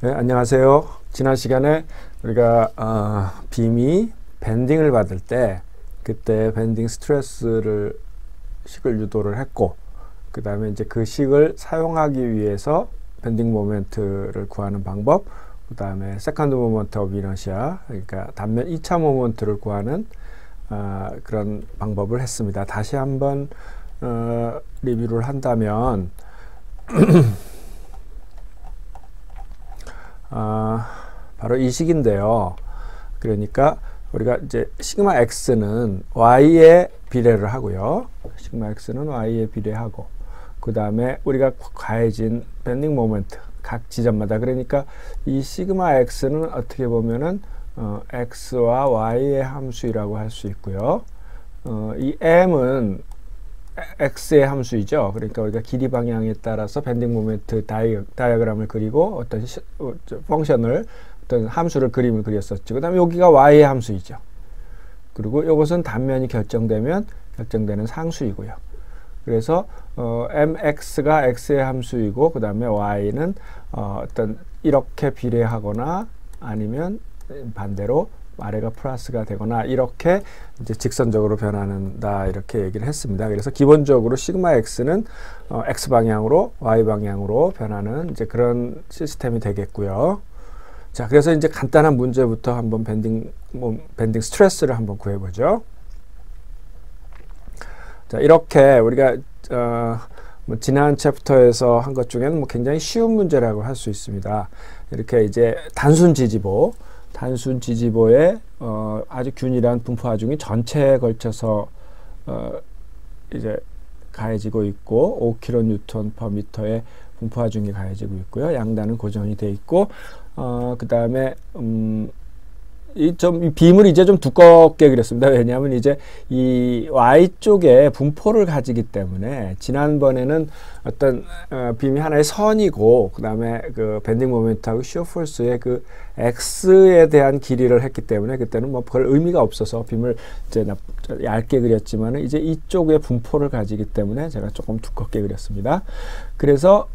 네, 안녕하세요. 지난 시간에 우리가 빔이 밴딩을 받을 때 그때 밴딩 스트레스를 식을 유도를 했고, 그 다음에 이제 그 식을 사용하기 위해서 밴딩 모멘트를 구하는 방법, 그 다음에 세컨드 모먼트 오브 이너시아, 그러니까 단면 2차 모먼트를 구하는 그런 방법을 했습니다. 다시 한번 리뷰를 한다면 바로 이 식인데요. 그러니까 우리가 이제 시그마 x는 y에 비례를 하고요. 시그마 x는 y에 비례하고, 그 다음에 우리가 가해진 밴딩 모멘트 각 지점마다, 그러니까 이 시그마 x는 어떻게 보면은 x와 y의 함수이라고 할 수 있고요. 이 m은 x의 함수이죠. 그러니까 우리가 길이 방향에 따라서 밴딩 모멘트 다이어그램을 그리고 어떤 펑션을, 어떤 함수를 그림을 그렸었죠. 그 다음에 여기가 y의 함수이죠. 그리고 이것은 단면이 결정되면 결정되는 상수이고요. 그래서 mx가 x의 함수이고, 그 다음에 y는 어떤 이렇게 비례하거나 아니면 반대로 아래가 플러스가 되거나 이렇게 이제 직선적으로 변하는다, 이렇게 얘기를 했습니다. 그래서 기본적으로 시그마 x는 x 방향으로 y 방향으로 변하는 이제 그런 시스템이 되겠고요. 자, 그래서 이제 간단한 문제부터 한번 밴딩 스트레스를 한번 구해보죠. 자, 이렇게 우리가 지난 챕터에서 한 것 중에는 굉장히 쉬운 문제라고 할 수 있습니다. 이렇게 이제 단순 지지보에 아주 균일한 분포 하중이 전체에 걸쳐서 이제 가해지고 있고, 5kN/m의 분포 하중이 가해지고 있고요. 양단은 고정이 되어 있고, 그 다음에 이 빔을 이제 좀 두껍게 그렸습니다. 왜냐하면 이제 이 Y쪽에 분포를 가지기 때문에, 지난번에는 어떤 빔이 하나의 선이고, 그 다음에 그 밴딩 모멘트하고 시어 포스의 그 X에 대한 길이를 했기 때문에 그때는 뭐 별 의미가 없어서 빔을 이제 얇게 그렸지만은, 이제 이쪽에 분포를 가지기 때문에 제가 조금 두껍게 그렸습니다. 그래서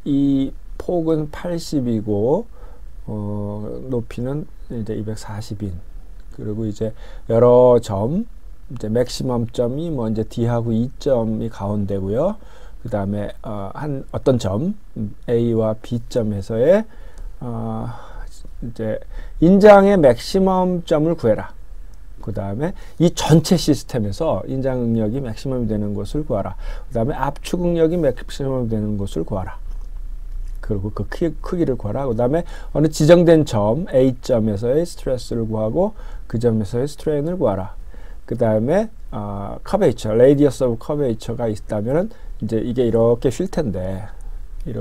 이 폭은 80이고, 높이는 이제 240인, 그리고 이제 여러 점, 이제 맥시멈 점이 뭐 이제 D하고 E점이 가운데고요. 그 다음에 어떤 점 A와 B점에서의 이제 인장의 맥시멈 점을 구해라. 그 다음에 이 전체 시스템에서 인장 응력이 맥시멈이 되는 것을 구하라. 그 다음에 압축 응력이 맥시멈이 되는 것을 구하라. 그리고 그 크기를 구하라. 그 다음에 어느 지정된 점 A점에서의 스트레스를 구하고, 그 점에서의 스트레인을 구하라. 그 다음에 커베이처, 레디어스 오브 커베이처가 있다면은 이제 이게 이렇게 휠 텐데, 이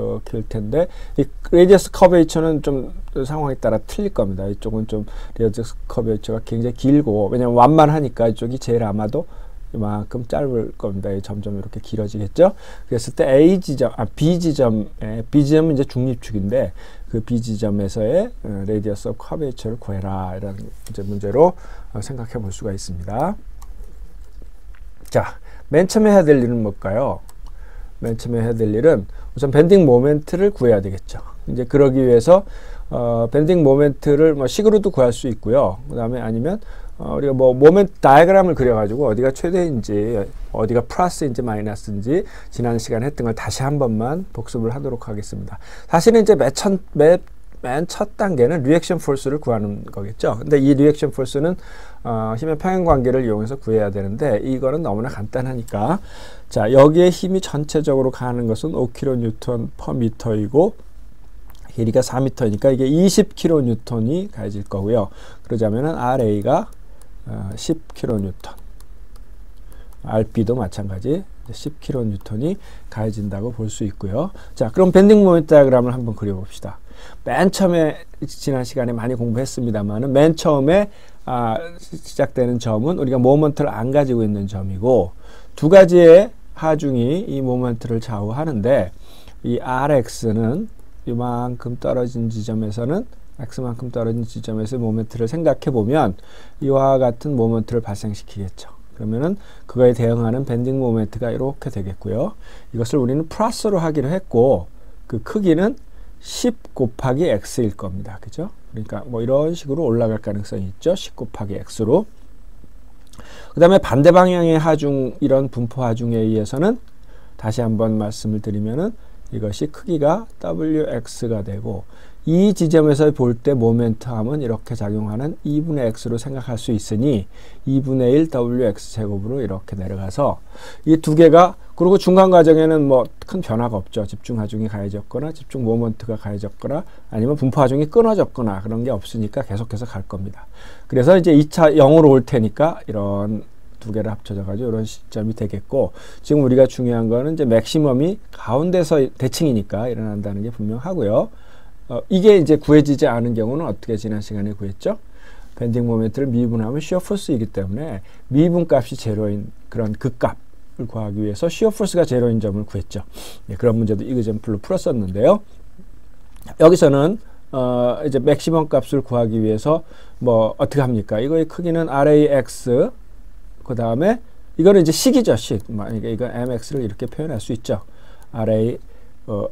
레디어스 커베이처는 좀 상황에 따라 틀릴 겁니다. 이쪽은 좀 레디어스 커베이처가 굉장히 길고, 왜냐면 완만하니까 이쪽이 제일 아마도 이만큼 짧을 겁니다. 점점 이렇게 길어지겠죠. 그랬을 때 B지점은 이제 중립축인데, 그 B지점에서의 레디어스 오브 커베이처를 구해라, 이런 이제 문제로 생각해 볼 수가 있습니다. 자, 맨 처음에 해야 될 일은 뭘까요? 맨 처음에 해야 될 일은 우선 밴딩 모멘트를 구해야 되겠죠. 이제 그러기 위해서 밴딩 모멘트를 뭐 식으로도 구할 수 있고요. 그 다음에 아니면 우리가 뭐 모멘트 다이어그램을 그려가지고 어디가 최대인지 어디가 플러스인지 마이너스인지 지난 시간에 했던 걸 다시 한 번만 복습을 하도록 하겠습니다. 사실은 이제 맨 첫 단계는 리액션 포스를 구하는 거겠죠. 근데 이 리액션 포스는 힘의 평행 관계를 이용해서 구해야 되는데, 이거는 너무나 간단하니까, 자, 여기에 힘이 전체적으로 가는 것은 5kN/m이고 길이가 4m니까 이게 20kN 가해질 거고요. 그러자면은 RA가 10kN, RB도 마찬가지 10kN이 가해진다고 볼 수 있고요. 자, 그럼 밴딩 모멘트 다이어그램을 한번 그려봅시다. 맨 처음에 지난 시간에 많이 공부했습니다만은, 맨 처음에 시작되는 점은 우리가 모먼트를 안 가지고 있는 점이고, 두 가지의 하중이 이 모먼트를 좌우하는데, 이 RX는 이만큼 떨어진 지점에서는 x만큼 떨어진 지점에서의 모멘트를 생각해 보면 이와 같은 모멘트를 발생시키겠죠. 그러면은 그거에 대응하는 밴딩 모멘트가 이렇게 되겠고요. 이것을 우리는 플러스로 하기로 했고, 그 크기는 10 곱하기 x일 겁니다. 그죠? 그러니까 뭐 이런 식으로 올라갈 가능성이 있죠. 10 곱하기 x로. 그 다음에 반대 방향의 하중, 이런 분포 하중에 의해서는 다시 한번 말씀을 드리면은 이것이 크기가 wx가 되고, 이 지점에서 볼 때 모멘텀은 이렇게 작용하는 2분의 x로 생각할 수 있으니 2분의 1 wx 제곱으로 이렇게 내려가서 이 두 개가, 그리고 중간 과정에는 뭐 큰 변화가 없죠. 집중 하중이 가해졌거나 집중 모먼트가 가해졌거나 아니면 분포 하중이 끊어졌거나 그런 게 없으니까 계속해서 갈 겁니다. 그래서 이제 2차 0으로 올 테니까 이런 두 개를 합쳐져 가지고 이런 시점이 되겠고, 지금 우리가 중요한 거는 이제 맥시멈이 가운데서 대칭이니까 일어난다는 게 분명하고요. 이게 이제 구해지지 않은 경우는 어떻게 지난 시간에 구했죠? 밴딩 모멘트를 미분하면 시어 포스이기 때문에 미분 값이 제로인 그런 극값을 구하기 위해서 시어 포스가 제로인 점을 구했죠. 네, 그런 문제도 이그젠플로 풀었었는데요. 여기서는 이제 맥시멈 값을 구하기 위해서 뭐 어떻게 합니까? 이거의 크기는 RAX, 그 다음에 이거는 이제 식이죠, 식. 그러니까 이거 mx를 이렇게 표현할 수 있죠. RA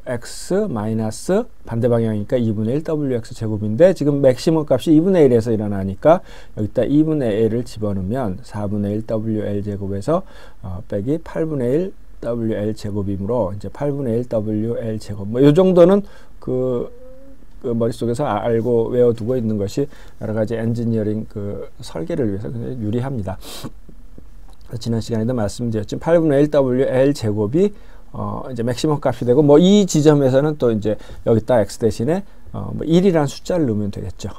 x 마이너스 반대 방향이니까 2분의 1 wx 제곱인데, 지금 맥시멈 값이 2분의 1에서 일어나니까 여기다 2분의 1을 집어넣으면 4분의 1 wl 제곱에서 빼기 8분의 1 wl 제곱이므로 이제 8분의 1 wl 제곱, 뭐 이 정도는 그 머릿속에서 알고 외워두고 있는 것이 여러 가지 엔지니어링 그 설계를 위해서 굉장히 유리합니다. 지난 시간에도 말씀드렸지만 8분의 1 wl 제곱이 이제 맥시멈 값이 되고, 뭐 이 지점에서는 또 이제 여기다 x 대신에 뭐 1이라는 숫자를 넣으면 되겠죠.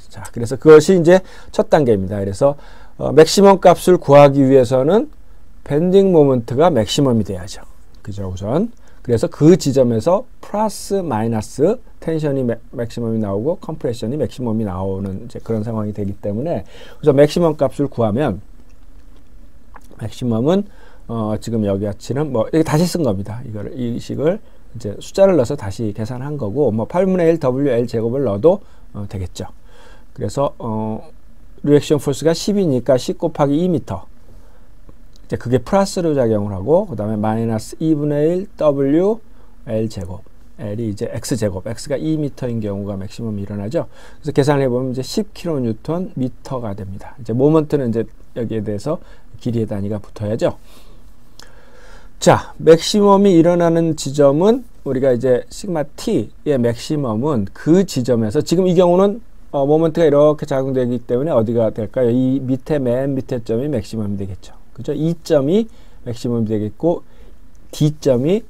자, 그래서 그것이 이제 첫 단계입니다. 그래서 맥시멈 값을 구하기 위해서는 밴딩 모먼트가 맥시멈이 돼야죠. 그죠, 우선. 그래서 그 지점에서 플러스 마이너스 텐션이 맥시멈이 나오고 컴프레션이 맥시멈이 나오는 이제 그런 상황이 되기 때문에, 그래서 맥시멈 값을 구하면 맥시멈은 지금 여기 가치는 뭐 이렇게 다시 쓴 겁니다. 이 식을 이제 숫자를 넣어서 다시 계산한 거고, 뭐 8분의 1 wl 제곱을 넣어도 되겠죠. 그래서 리액션 포스가 10이니까 10 곱하기 2m. 이제 그게 플러스로 작용을 하고, 그 다음에 마이너스 2분의 1 wl 제곱. L이 이제 x 제곱, x가 2m인 경우가 맥시멈이 일어나죠. 그래서 계산해 보면 이제 10kN 미터가 됩니다. 이제 모먼트는 이제 여기에 대해서 길이의 단위가 붙어야죠. 자, 맥시멈이 일어나는 지점은 우리가 이제 시그마 t의 맥시멈은 그 지점에서, 지금 이 경우는 모먼트가 이렇게 작용되기 때문에 어디가 될까요? 이 밑에 맨 밑에 점이 맥시멈이 되겠죠. 그죠? 이 점이 맥시멈이 되겠고, D점이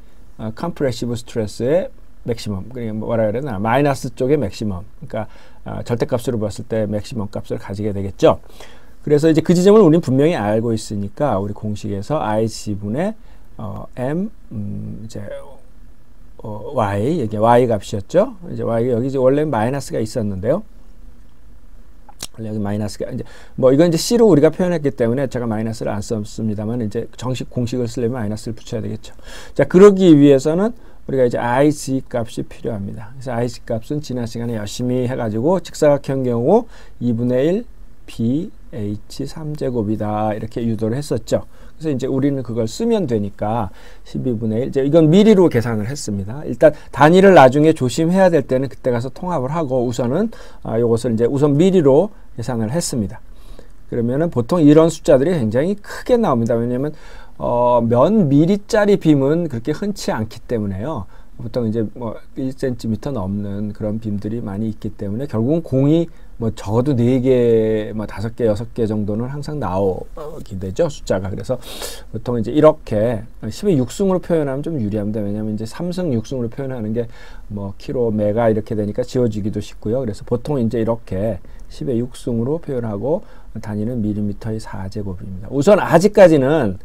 컴프레시브 스트레스의 맥시멈, 그러니까 뭐라 그래야 되나, 마이너스 쪽의 맥시멈, 그러니까 절대값으로 봤을 때 맥시멈 값을 가지게 되겠죠. 그래서 이제 그 지점을 우리는 분명히 알고 있으니까 우리 공식에서 IC분의 m 이제 y, 이게 y 값이었죠. 이제 y가 여기 이제 원래 마이너스가 있었는데요. 원래 여기 마이너스가 이제 뭐 이건 이제 c로 우리가 표현했기 때문에 제가 마이너스를 안 썼습니다만, 이제 정식 공식을 쓰려면 마이너스를 붙여야 되겠죠. 자, 그러기 위해서는 우리가 이제 IC 값이 필요합니다. 그래서 IC 값은 지난 시간에 열심히 해가지고 직사각형 경우 2분의 1 BH 3제곱이다 이렇게 유도를 했었죠. 그래서 이제 우리는 그걸 쓰면 되니까 12분의 1, 이제 이건 미리로 계산을 했습니다. 일단 단위를 나중에 조심해야 될 때는 그때 가서 통합을 하고, 우선은 이것을 이제 우선 미리로 계산을 했습니다. 그러면은 보통 이런 숫자들이 굉장히 크게 나옵니다. 왜냐하면 몇 미리짜리 빔은 그렇게 흔치 않기 때문에요. 보통 이제 뭐 1cm 넘는 그런 빔들이 많이 있기 때문에 결국은 공이 뭐 적어도 4개, 뭐 5개, 6개 정도는 항상 나오게 되죠, 숫자가. 그래서 보통 이제 이렇게 10의 6승으로 표현하면 좀 유리합니다. 왜냐하면 이제 3승 6승으로 표현하는 게 뭐 킬로, 메가 이렇게 되니까 지워지기도 쉽고요. 그래서 보통 이제 이렇게 10의 6승으로 표현하고 단위는 밀리미터의 4제곱입니다. 우선 아직까지는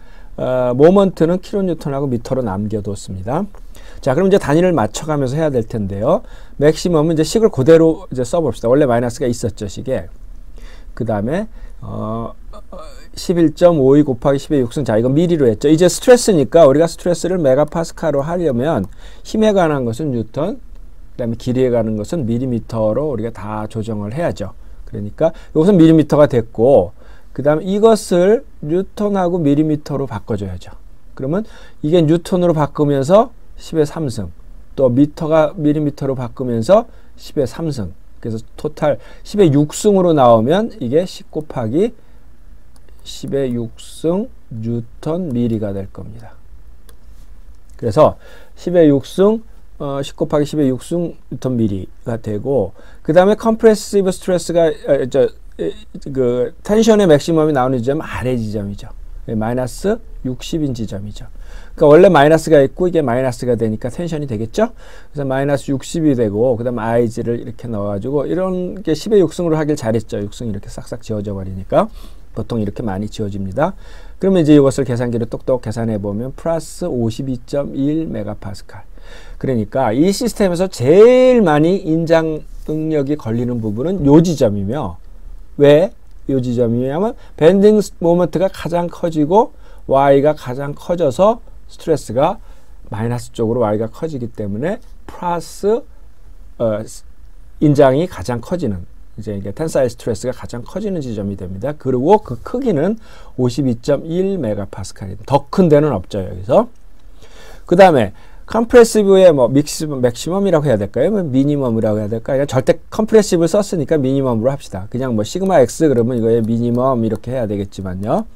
모먼트는 킬로뉴턴하고 미터로 남겨뒀습니다. 자, 그럼 이제 단위를 맞춰가면서 해야 될 텐데요. 맥시멈은 이제 식을 그대로 이제 써봅시다. 원래 마이너스가 있었죠, 식에. 그 다음에 11.52 곱하기 10의 6승. 자, 이건 미리로 했죠. 이제 스트레스니까 우리가 스트레스를 메가파스칼로 하려면 힘에 관한 것은 뉴턴, 그 다음에 길이에 관한 것은 밀리미터로 우리가 다 조정을 해야죠. 그러니까 이것은 밀리미터가 됐고, 그 다음에 이것을 뉴턴하고 밀리미터로 바꿔줘야죠. 그러면 이게 뉴턴으로 바꾸면서 10의 3승, 또 미터가 밀리미터로 바꾸면서 10의 3승. 그래서 토탈 10의 6승으로 나오면 이게 10 곱하기 10의 6승 뉴턴 미리가 될 겁니다. 그래서 10의 6승 10 곱하기 10의 6승 뉴턴 미리가 되고, 그 다음에 컴프레시브 스트레스가 그 텐션의 맥시멈이 나오는 지점 아래 지점이죠. 마이너스 60인 지점이죠. 그러니까 원래 마이너스가 있고 이게 마이너스가 되니까 텐션이 되겠죠. 그래서 마이너스 60이 되고, 그 다음 IG를 이렇게 넣어가지고 이런 게 10의 6승으로 하길 잘했죠. 6승 이렇게 싹싹 지워져 버리니까 보통 이렇게 많이 지워집니다. 그러면 이제 이것을 계산기로 똑똑 계산해 보면 플러스 52.1 메가파스칼. 그러니까 이 시스템에서 제일 많이 인장 응력이 걸리는 부분은 요 지점이며, 왜 요 지점이냐면 밴딩 모먼트가 가장 커지고 Y가 가장 커져서 스트레스가 마이너스 쪽으로 Y가 커지기 때문에 플러스 인장이 가장 커지는, 이제 이게 텐사일 스트레스가 가장 커지는 지점이 됩니다. 그리고 그 크기는 52.1 메가파스칼입니다. 더 큰 데는 없죠, 여기서. 그 다음에 컴프레시브의 뭐 맥시멈이라고 해야 될까요? 미니멈이라고 해야 될까요? 절대 컴프레시브를 썼으니까 미니멈으로 합시다. 그냥 뭐 시그마 X 그러면 이거에 미니멈 이렇게 해야 되겠지만요.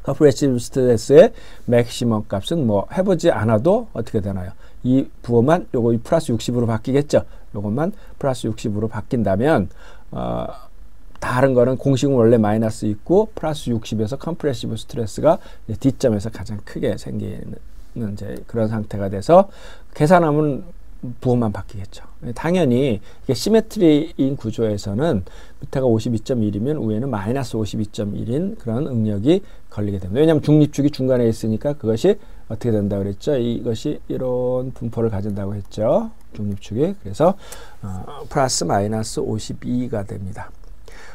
컴프레시브 스트레스의 맥시멈 값은 뭐 해보지 않아도 어떻게 되나요? 이 부호만 요거 플러스 60으로 바뀌겠죠. 요것만 플러스 60으로 바뀐다면 다른 거는 공식은 원래 마이너스 있고 플러스 60에서 컴프레시브 스트레스가 D점에서 가장 크게 생기는 이제 그런 상태가 돼서 계산하면 부호만 바뀌겠죠. 당연히 이게 시메트리인 구조에서는 밑에가 52.1이면 위에는 마이너스 52.1인 그런 응력이 걸리게 됩니다. 왜냐하면 중립축이 중간에 있으니까 그것이 어떻게 된다 그랬죠? 이것이 이런 분포를 가진다고 했죠. 중립축이. 그래서 플러스 마이너스 52가 됩니다.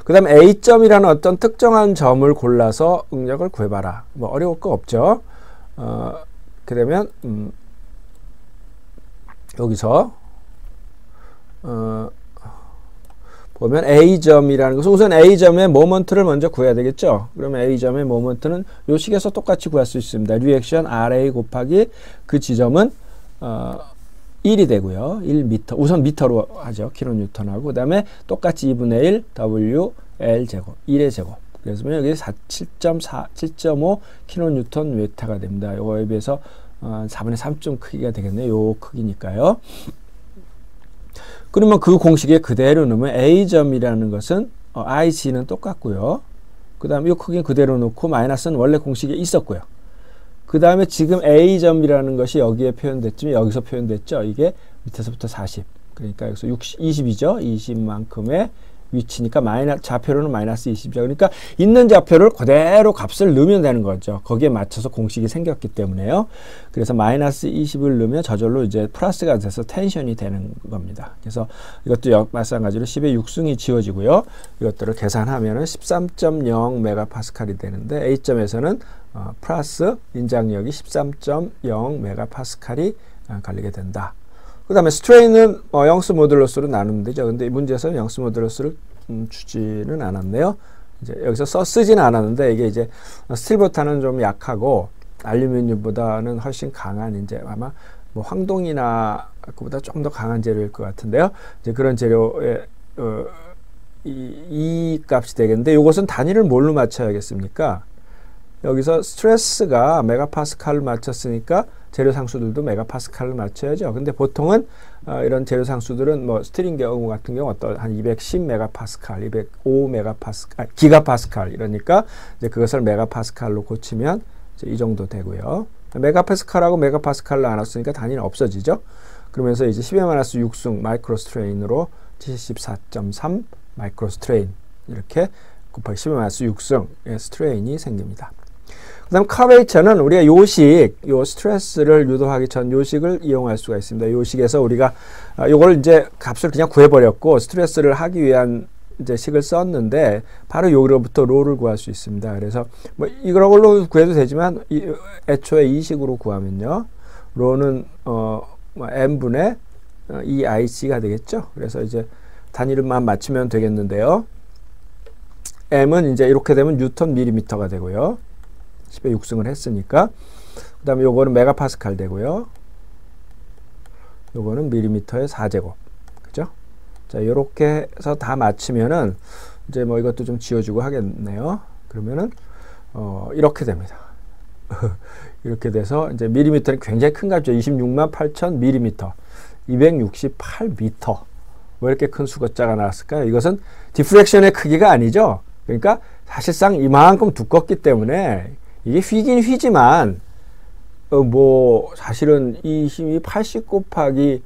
그 다음 A점이라는 어떤 특정한 점을 골라서 응력을 구해봐라. 뭐 어려울 거 없죠. 그러면 여기서 보면 A점이라는 것은 우선 A점의 모먼트를 먼저 구해야 되겠죠. 그러면 A점의 모먼트는 요 식에서 똑같이 구할 수 있습니다. 리액션 RA 곱하기 그 지점은 1이 되고요. 1m. 우선 미터로 하죠. 킬로뉴턴하고. 그 다음에 똑같이 2분의 1 W L 제곱. 1의 제곱. 그래서 여기 7.5 킬로뉴턴 메타가 됩니다. 요거에 비해서 4분의 3점 크기가 되겠네요. 요 크기니까요. 그러면 그 공식에 그대로 넣으면 A점이라는 것은 IC는 똑같고요. 그 다음에 이 크기는 그대로 놓고 마이너스는 원래 공식에 있었고요. 그 다음에 지금 A점이라는 것이 여기에 표현됐지만 여기서 표현됐죠. 이게 밑에서부터 40. 그러니까 여기서 20이죠. 20만큼의 위치니까 좌표로는 마이너스 20이죠. 그러니까 있는 좌표를 그대로 값을 넣으면 되는 거죠. 거기에 맞춰서 공식이 생겼기 때문에요. 그래서 마이너스 20을 넣으면 저절로 이제 플러스가 돼서 텐션이 되는 겁니다. 그래서 이것도 마찬가지로 10의 6승이 지워지고요. 이것들을 계산하면 13.0 메가파스칼이 되는데 A점에서는 플러스 인장력이 13.0 메가파스칼이 걸리게 된다. 그 다음에 스트레인은 영스 모듈러스로 나누면 되죠. 근데 이 문제에서는 영스 모듈러스를 주지는 않았네요. 이제 여기서 쓰지는 않았는데 이게 이제 스틸버타는 좀 약하고 알루미늄보다는 훨씬 강한 이제 아마 뭐 황동이나 그보다 좀 더 강한 재료일 것 같은데요. 이제 그런 재료의 이 값이 되겠는데 이것은 단위를 뭘로 맞춰야겠습니까? 여기서 스트레스가 메가파스칼을 맞췄으니까 재료 상수들도 메가파스칼을 맞춰야죠. 근데 보통은 이런 재료 상수들은 뭐 스틸인 경우 같은 경우 어떤 한 210 메가파스칼, 205 메가파스칼, 기가파스칼 이러니까 이제 그것을 메가파스칼로 고치면 이제 이 정도 되고요. 메가파스칼하고 메가파스칼로 나눴으니까 단위는 없어지죠. 그러면서 이제 10의 마이너스 6승 마이크로 스트레인으로 74.3 마이크로 스트레인 이렇게 곱하기 10의 마이너스 6승의 스트레인이 생깁니다. 그 다음 커베이처는 우리가 요식, 요 스트레스를 유도하기 전 요식을 이용할 수가 있습니다. 요식에서 우리가 요걸 이제 값을 그냥 구해버렸고 스트레스를 하기 위한 이제 식을 썼는데 바로 여기로부터 로를 구할 수 있습니다. 그래서 뭐 이걸로 구해도 되지만 애초에 이 식으로 구하면요. 로는 n분의 2IC가 되겠죠. 그래서 이제 단위를만 맞추면 되겠는데요. m은 이제 이렇게 되면 뉴턴 밀리미터가 되고요. 10의 6승을 했으니까. 그 다음에 요거는 메가파스칼 되고요. 요거는 밀리미터의 4제곱. 그죠? 자, 요렇게 해서 다 맞추면은 이제 뭐 이것도 좀 지워주고 하겠네요. 그러면은 이렇게 됩니다. 이렇게 돼서 이제 밀리미터는 굉장히 큰 값이죠. 26만 8천 밀리미터, 268미터. 왜 이렇게 큰 수거자가 나왔을까요? 이것은 디프렉션의 크기가 아니죠. 그러니까 사실상 이만큼 두껍기 때문에 이게 휘긴 휘지만 뭐 사실은 이 힘이 80 곱하기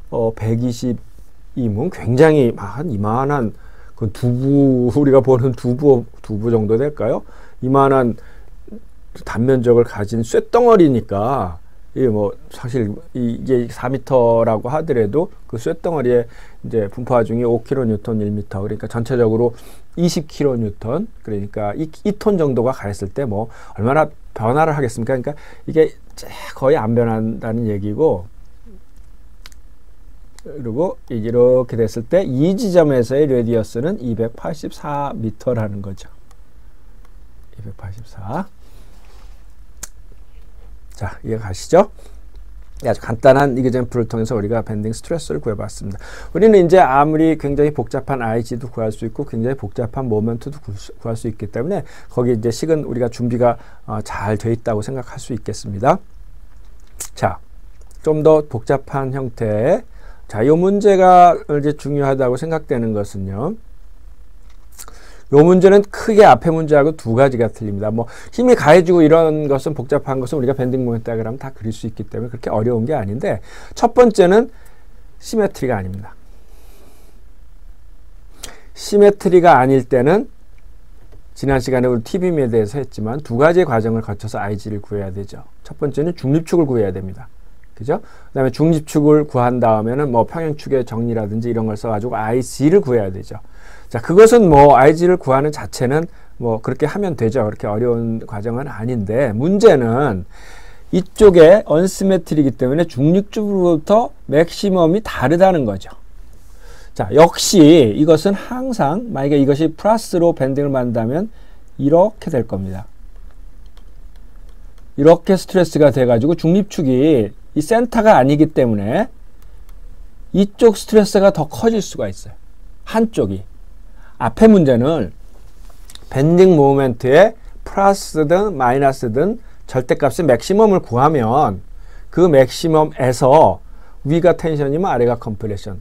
120이면 굉장히 한 이만한 그 두부, 우리가 보는 두부 정도 될까요? 이만한 단면적을 가진 쇳덩어리니까 이게 뭐 사실 이게 4m라고 하더라도 그 쇳덩어리에 이제 분포 중이 5kN 1m, 그러니까 전체적으로 20kN, 그러니까 2톤 정도가 가했을 때 뭐 얼마나 변화를 하겠습니까? 그러니까 이게 거의 안 변한다는 얘기고, 그리고 이렇게 됐을 때 이 지점에서의 레디어스는 284m라는 거죠. 284. 자, 이해 가시죠? 아주 간단한 이그젠플을 통해서 우리가 밴딩 스트레스를 구해봤습니다. 우리는 이제 아무리 굉장히 복잡한 IG도 구할 수 있고 굉장히 복잡한 모멘트도 구할 수 있기 때문에 거기 이제 식은 우리가 준비가 잘 돼 있다고 생각할 수 있겠습니다. 자, 좀 더 복잡한 형태의, 자, 이 문제가 이제 중요하다고 생각되는 것은요. 이 문제는 크게 앞에 문제하고 두 가지가 틀립니다. 뭐 힘이 가해지고 이런 것은, 복잡한 것은 우리가 밴딩 모멘트 다이그램 다 그릴 수 있기 때문에 그렇게 어려운 게 아닌데, 첫 번째는 시메트리가 아닙니다. 시메트리가 아닐 때는 지난 시간에 우리 T빔에 대해서 했지만 두 가지의 과정을 거쳐서 IG를 구해야 되죠. 첫 번째는 중립축을 구해야 됩니다. 그죠? 그 다음에 중립축을 구한 다음에는 뭐 평행축의 정리라든지 이런 걸 써가지고 IG를 구해야 되죠. 자, 그것은 뭐 IG를 구하는 자체는 뭐 그렇게 하면 되죠. 그렇게 어려운 과정은 아닌데, 문제는 이쪽에 언시메트리이기 때문에 중립축으로부터 맥시멈이 다르다는 거죠. 자, 역시 이것은 항상 만약에 이것이 플러스로 밴딩을 만든다면 이렇게 될 겁니다. 이렇게 스트레스가 돼가지고 중립축이 이 센터가 아니기 때문에 이쪽 스트레스가 더 커질 수가 있어요. 한쪽이. 앞에 문제는 밴딩 모멘트의 플러스든 마이너스든 절대값의 맥시멈을 구하면 그 맥시멈에서 위가 텐션이면 아래가 컴프레션,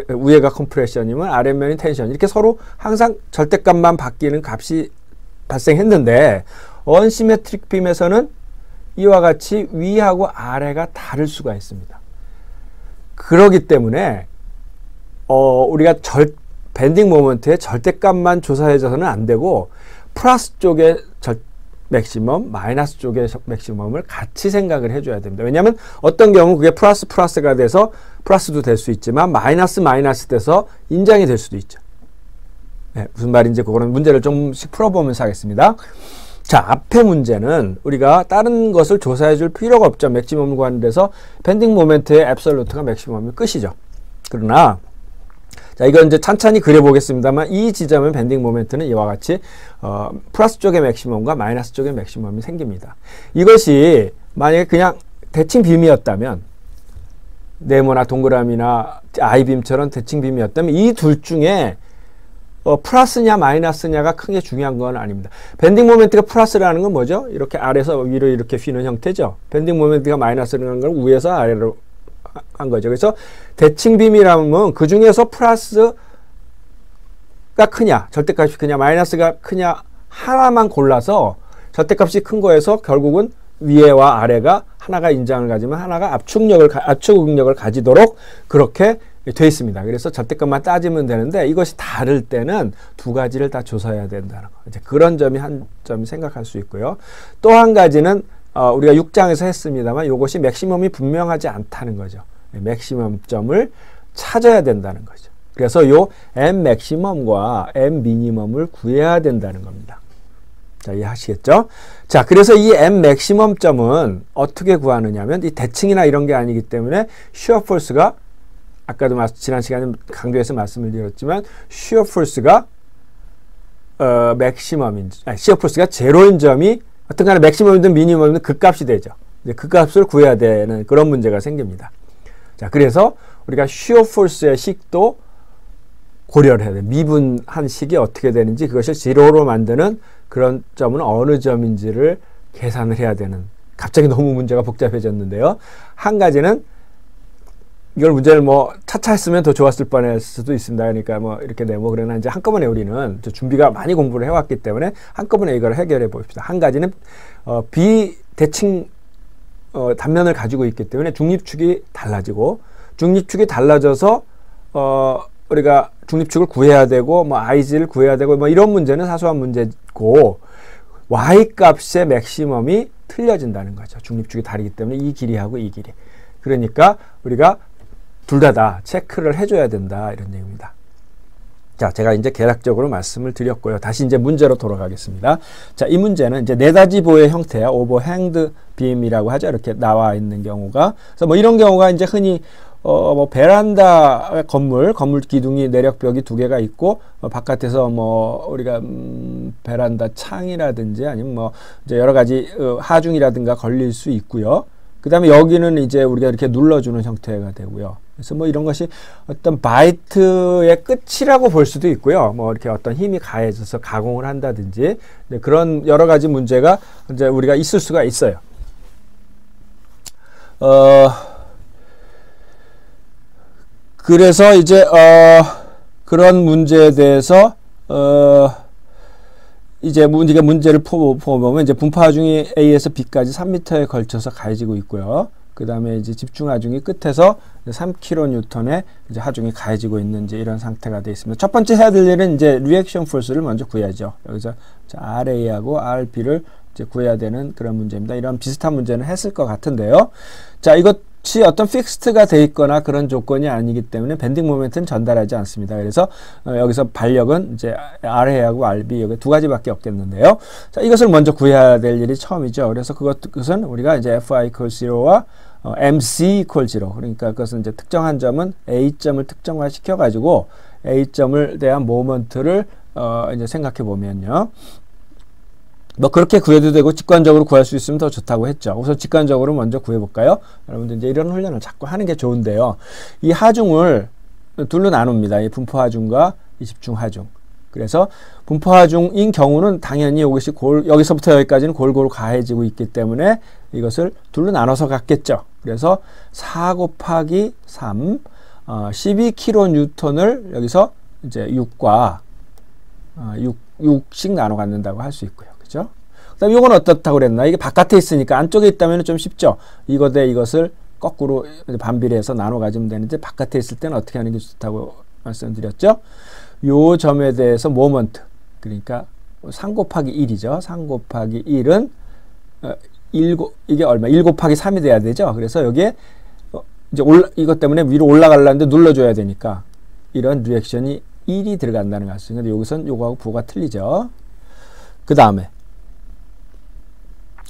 위에가 컴프레션이면 아랫면이 텐션, 이렇게 서로 항상 절대값만 바뀌는 값이 발생했는데, 언시메트릭 빔에서는 이와 같이 위하고 아래가 다를 수가 있습니다. 그렇기 때문에 우리가 밴딩 모먼트의 절대값만 조사해서는 안 되고, 플러스 쪽의 맥시멈, 마이너스 쪽의 맥시멈을 같이 생각을 해줘야 됩니다. 왜냐하면 어떤 경우 그게 플러스가 돼서 플러스도 될 수 있지만 마이너스 돼서 인장이 될 수도 있죠. 네, 무슨 말인지 그거는 문제를 좀씩 풀어보면서 하겠습니다. 자, 앞에 문제는 우리가 다른 것을 조사해 줄 필요가 없죠. 맥시멈을 구하는 데서 밴딩 모멘트의 앱솔루트가 맥시멈이 끝이죠. 그러나 자, 이건 이제 찬찬히 그려보겠습니다만, 이 지점의 밴딩 모멘트는 이와 같이 플러스 쪽의 맥시멈과 마이너스 쪽의 맥시멈이 생깁니다. 이것이 만약에 그냥 대칭 빔이었다면, 네모나 동그라미나 아이빔처럼 대칭 빔이었다면 이 둘 중에 플러스냐 마이너스냐가 크게 중요한 건 아닙니다. 밴딩 모멘트가 플러스라는 건 뭐죠? 이렇게 아래에서 위로 이렇게 휘는 형태죠. 밴딩 모멘트가 마이너스라는 건 위에서 아래로 한 거죠. 그래서 대칭 빔이라면 그 중에서 플러스가 크냐, 절대값이 크냐, 마이너스가 크냐 하나만 골라서 절대값이 큰 거에서 결국은 위에와 아래가 하나가 인장을 가지면 하나가 압축 응력을 가지도록 그렇게 돼 있습니다. 그래서 절대값만 따지면 되는데, 이것이 다를 때는 두 가지를 다 조사해야 된다는 거. 이제 그런 점이 한 점이 생각할 수 있고요. 또 한 가지는 우리가 6장에서 했습니다만, 이것이 맥시멈이 분명하지 않다는 거죠. 맥시멈점을 찾아야 된다는 거죠. 그래서 요 M 맥시멈과 M 미니멈을 구해야 된다는 겁니다. 자, 이해하시겠죠? 자, 그래서 이 M 맥시멈점은 어떻게 구하느냐면, 이 대칭이나 이런 게 아니기 때문에 쉬어 포스가, 아까도 지난 시간에 강조해서 말씀을 드렸지만, 쉬어 포스가 맥시멈인, 쉬어 포스가 제로인 점이 어떤 간에 맥시멈이든 미니멈이든 그 값이 되죠. 이제 그 값을 구해야 되는 그런 문제가 생깁니다. 자, 그래서 우리가 shear force의 식도 고려를 해야 돼요. 미분한 식이 어떻게 되는지, 그것을 제로로 만드는 그런 점은 어느 점인지를 계산을 해야 되는. 갑자기 너무 문제가 복잡해졌는데요. 한 가지는 이걸 문제를 뭐 차차 했으면 더 좋았을 뻔했을 수도 있습니다. 그러니까 뭐 이렇게 되고, 그러나 이제 한꺼번에 우리는 준비가 많이 공부를 해왔기 때문에 한꺼번에 이걸 해결해 봅시다. 한 가지는 비대칭 단면을 가지고 있기 때문에 중립축이 달라지고, 중립축이 달라져서 우리가 중립축을 구해야 되고, 뭐 IG를 구해야 되고, 뭐 이런 문제는 사소한 문제고, Y 값의 맥시멈이 틀려진다는 거죠. 중립축이 다르기 때문에 이 길이하고 이 길이. 그러니까 우리가 둘 다 체크를 해줘야 된다, 이런 얘기입니다. 자, 제가 이제 개략적으로 말씀을 드렸고요. 다시 이제 문제로 돌아가겠습니다. 자, 이 문제는 이제 네다지보의 형태야. 오버핸드 빔이라고 하죠. 이렇게 나와 있는 경우가. 그래서 뭐 이런 경우가 이제 흔히 뭐 베란다 건물 기둥이 내력벽이 두 개가 있고, 바깥에서 뭐 우리가 베란다 창이라든지 아니면 뭐 이제 여러 가지 하중이라든가 걸릴 수 있고요. 그 다음에 여기는 이제 우리가 이렇게 눌러주는 형태가 되고요. 그래서 뭐 이런 것이 어떤 바이트의 끝이라고 볼 수도 있고요. 뭐 이렇게 어떤 힘이 가해져서 가공을 한다든지, 그런 여러 가지 문제가 이제 우리가 있을 수가 있어요. 그래서 이제 그런 문제에 대해서 이제 문제를 보면 이제 분포 하중이 A에서 B까지 3m에 걸쳐서 가해지고 있고요. 그 다음에 이제 집중 하중이 끝에서 3kN의 이제 하중이 가해지고 있는 이제 이런 상태가 되어 있습니다. 첫 번째 해야 될 일은 이제 리액션 포스를 먼저 구해야죠. 여기서 RA하고 RB를 이제 구해야 되는 그런 문제입니다. 이런 비슷한 문제는 했을 것 같은데요. 자, 이것이 어떤 픽스트가 돼 있거나 그런 조건이 아니기 때문에 밴딩 모멘트는 전달하지 않습니다. 그래서 여기서 발력은 이제 RA하고 RB 여기 두 가지밖에 없겠는데요. 자, 이것을 먼저 구해야 될 일이 처음이죠. 그래서 그것은 우리가 이제 FI equals 0와 MC equals 0. 그러니까 그것은 이제 특정한 점은 A점을 특정화 시켜가지고 A점을 대한 모먼트를 이제 생각해 보면요. 뭐 그렇게 구해도 되고 직관적으로 구할 수 있으면 더 좋다고 했죠. 우선 직관적으로 먼저 구해볼까요? 여러분들 이제 이런 훈련을 자꾸 하는 게 좋은데요. 이 하중을 둘로 나눕니다. 이 분포 하중과 이 집중 하중. 그래서 분포 하중인 경우는 당연히 이것이 여기서부터 여기까지는 골고루 가해지고 있기 때문에 이것을 둘로 나눠서 갔겠죠. 그래서 4 곱하기 3, 12kN을 여기서 이제 6과 6씩 나눠 갖는다고 할 수 있고요. 그죠? 그 다음에 이건 어떻다고 그랬나? 이게 바깥에 있으니까 안쪽에 있다면 좀 쉽죠? 이거 대 이것을 거꾸로 반비례해서 나눠 가지면 되는데, 바깥에 있을 때는 어떻게 하는 게 좋다고 말씀드렸죠? 요 점에 대해서 모먼트, 그러니까 3 곱하기 1이죠. 3 곱하기 1은 이게 얼마? 1 곱하기 3이 돼야 되죠. 그래서 여기에 이제 이것 때문에 위로 올라가려는데 눌러줘야 되니까 이런 리액션이 1이 들어간다는 거 같습니다. 근데 여기선 요거하고 부호가 틀리죠. 그 다음에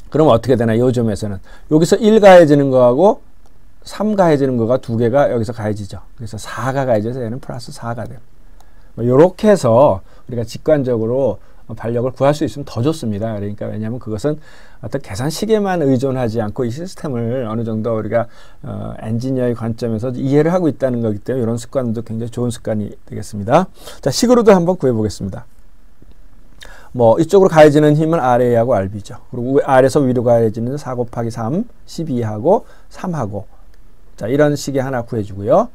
그럼 어떻게 되나? 요 점에서는 여기서 1 가해지는 거하고 3 가해지는 거가 두 개가 여기서 가해지죠. 그래서 4가 가해져서 얘는 플러스 4가 돼요. 요렇게 해서 우리가 직관적으로 발력을 구할 수 있으면 더 좋습니다. 그러니까 왜냐하면 그것은 어떤 계산식에만 의존하지 않고 이 시스템을 어느 정도 우리가 엔지니어의 관점에서 이해를 하고 있다는 거기 때문에 이런 습관도 굉장히 좋은 습관이 되겠습니다. 자, 식으로도 한번 구해 보겠습니다. 뭐 이쪽으로 가해지는 힘은 RA하고 RB죠. 그리고 아래에서 위로 가해지는 4 곱하기 3, 12하고 3하고, 자, 이런 식의 하나 구해주고요.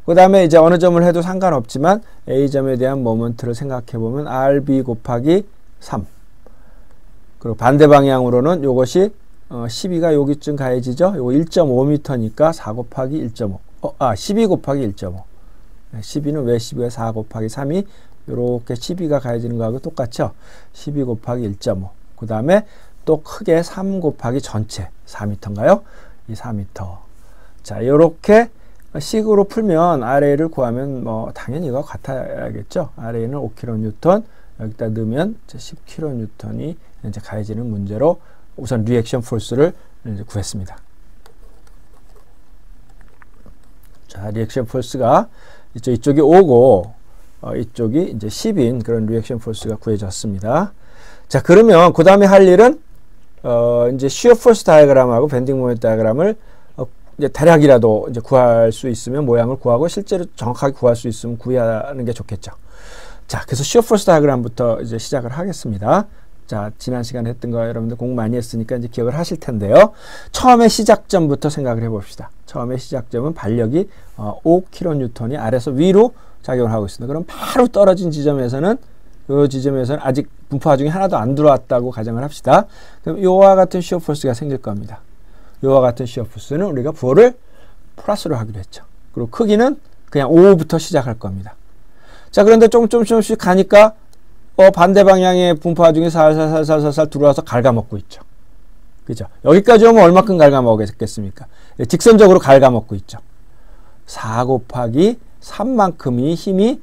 그 다음에 이제 어느 점을 해도 상관없지만 A점에 대한 모먼트를 생각해 보면 RB 곱하기 3. 그리고 반대 방향으로는 요것이 12가 여기쯤 가해지죠. 요거 1.5m니까 4 곱하기 1.5. 12 곱하기 1.5. 12는 왜 12가 4 곱하기 3이 요렇게 12가 가해지는 거하고 똑같죠. 12 곱하기 1.5. 그 다음에 또 크게 3 곱하기 전체 4m인가요? 이 4m. 자, 요렇게 식으로 풀면 RA를 구하면 뭐 당연히 이거 같아야겠죠. RA는 5kN, 여기다 넣으면 10kN이 이제 가해지는 문제로 우선 리액션 포스를 이제 구했습니다. 자, 리액션 포스가 이쪽이 5고 이쪽이 이제 10인 그런 리액션 포스가 구해졌습니다. 자, 그러면 그 다음에 할 일은 이제 shear force 다이어그램하고 밴딩 모멘트 다이어그램을 이제 대략이라도 이제 구할 수 있으면 모양을 구하고 실제로 정확하게 구할 수 있으면 구하는 게 좋겠죠. 자, 그래서 shear force 다이어그램부터 이제 시작을 하겠습니다. 자, 지난 시간에 했던 거 여러분들 공부 많이 했으니까 이제 기억을 하실 텐데요. 처음에 시작점부터 생각을 해봅시다. 처음에 시작점은 반력이 5kN이 아래에서 위로 작용을 하고 있습니다. 그럼 바로 떨어진 지점에서는 이 지점에서는 아직 분포 하중이 하나도 안 들어왔다고 가정을 합시다. 그럼 이와 같은 시어 포스가 생길 겁니다. 이와 같은 시어 포스는 우리가 부호를 플러스로 하기로 했죠. 그리고 크기는 그냥 5부터 시작할 겁니다. 자, 그런데 조금씩 가니까 반대 방향의 분포 하중이 살살 들어와서 갉아먹고 있죠. 그죠? 여기까지 오면 얼마큼 갉아먹겠습니까? 직선적으로 갉아먹고 있죠. 4 곱하기 3만큼이 힘이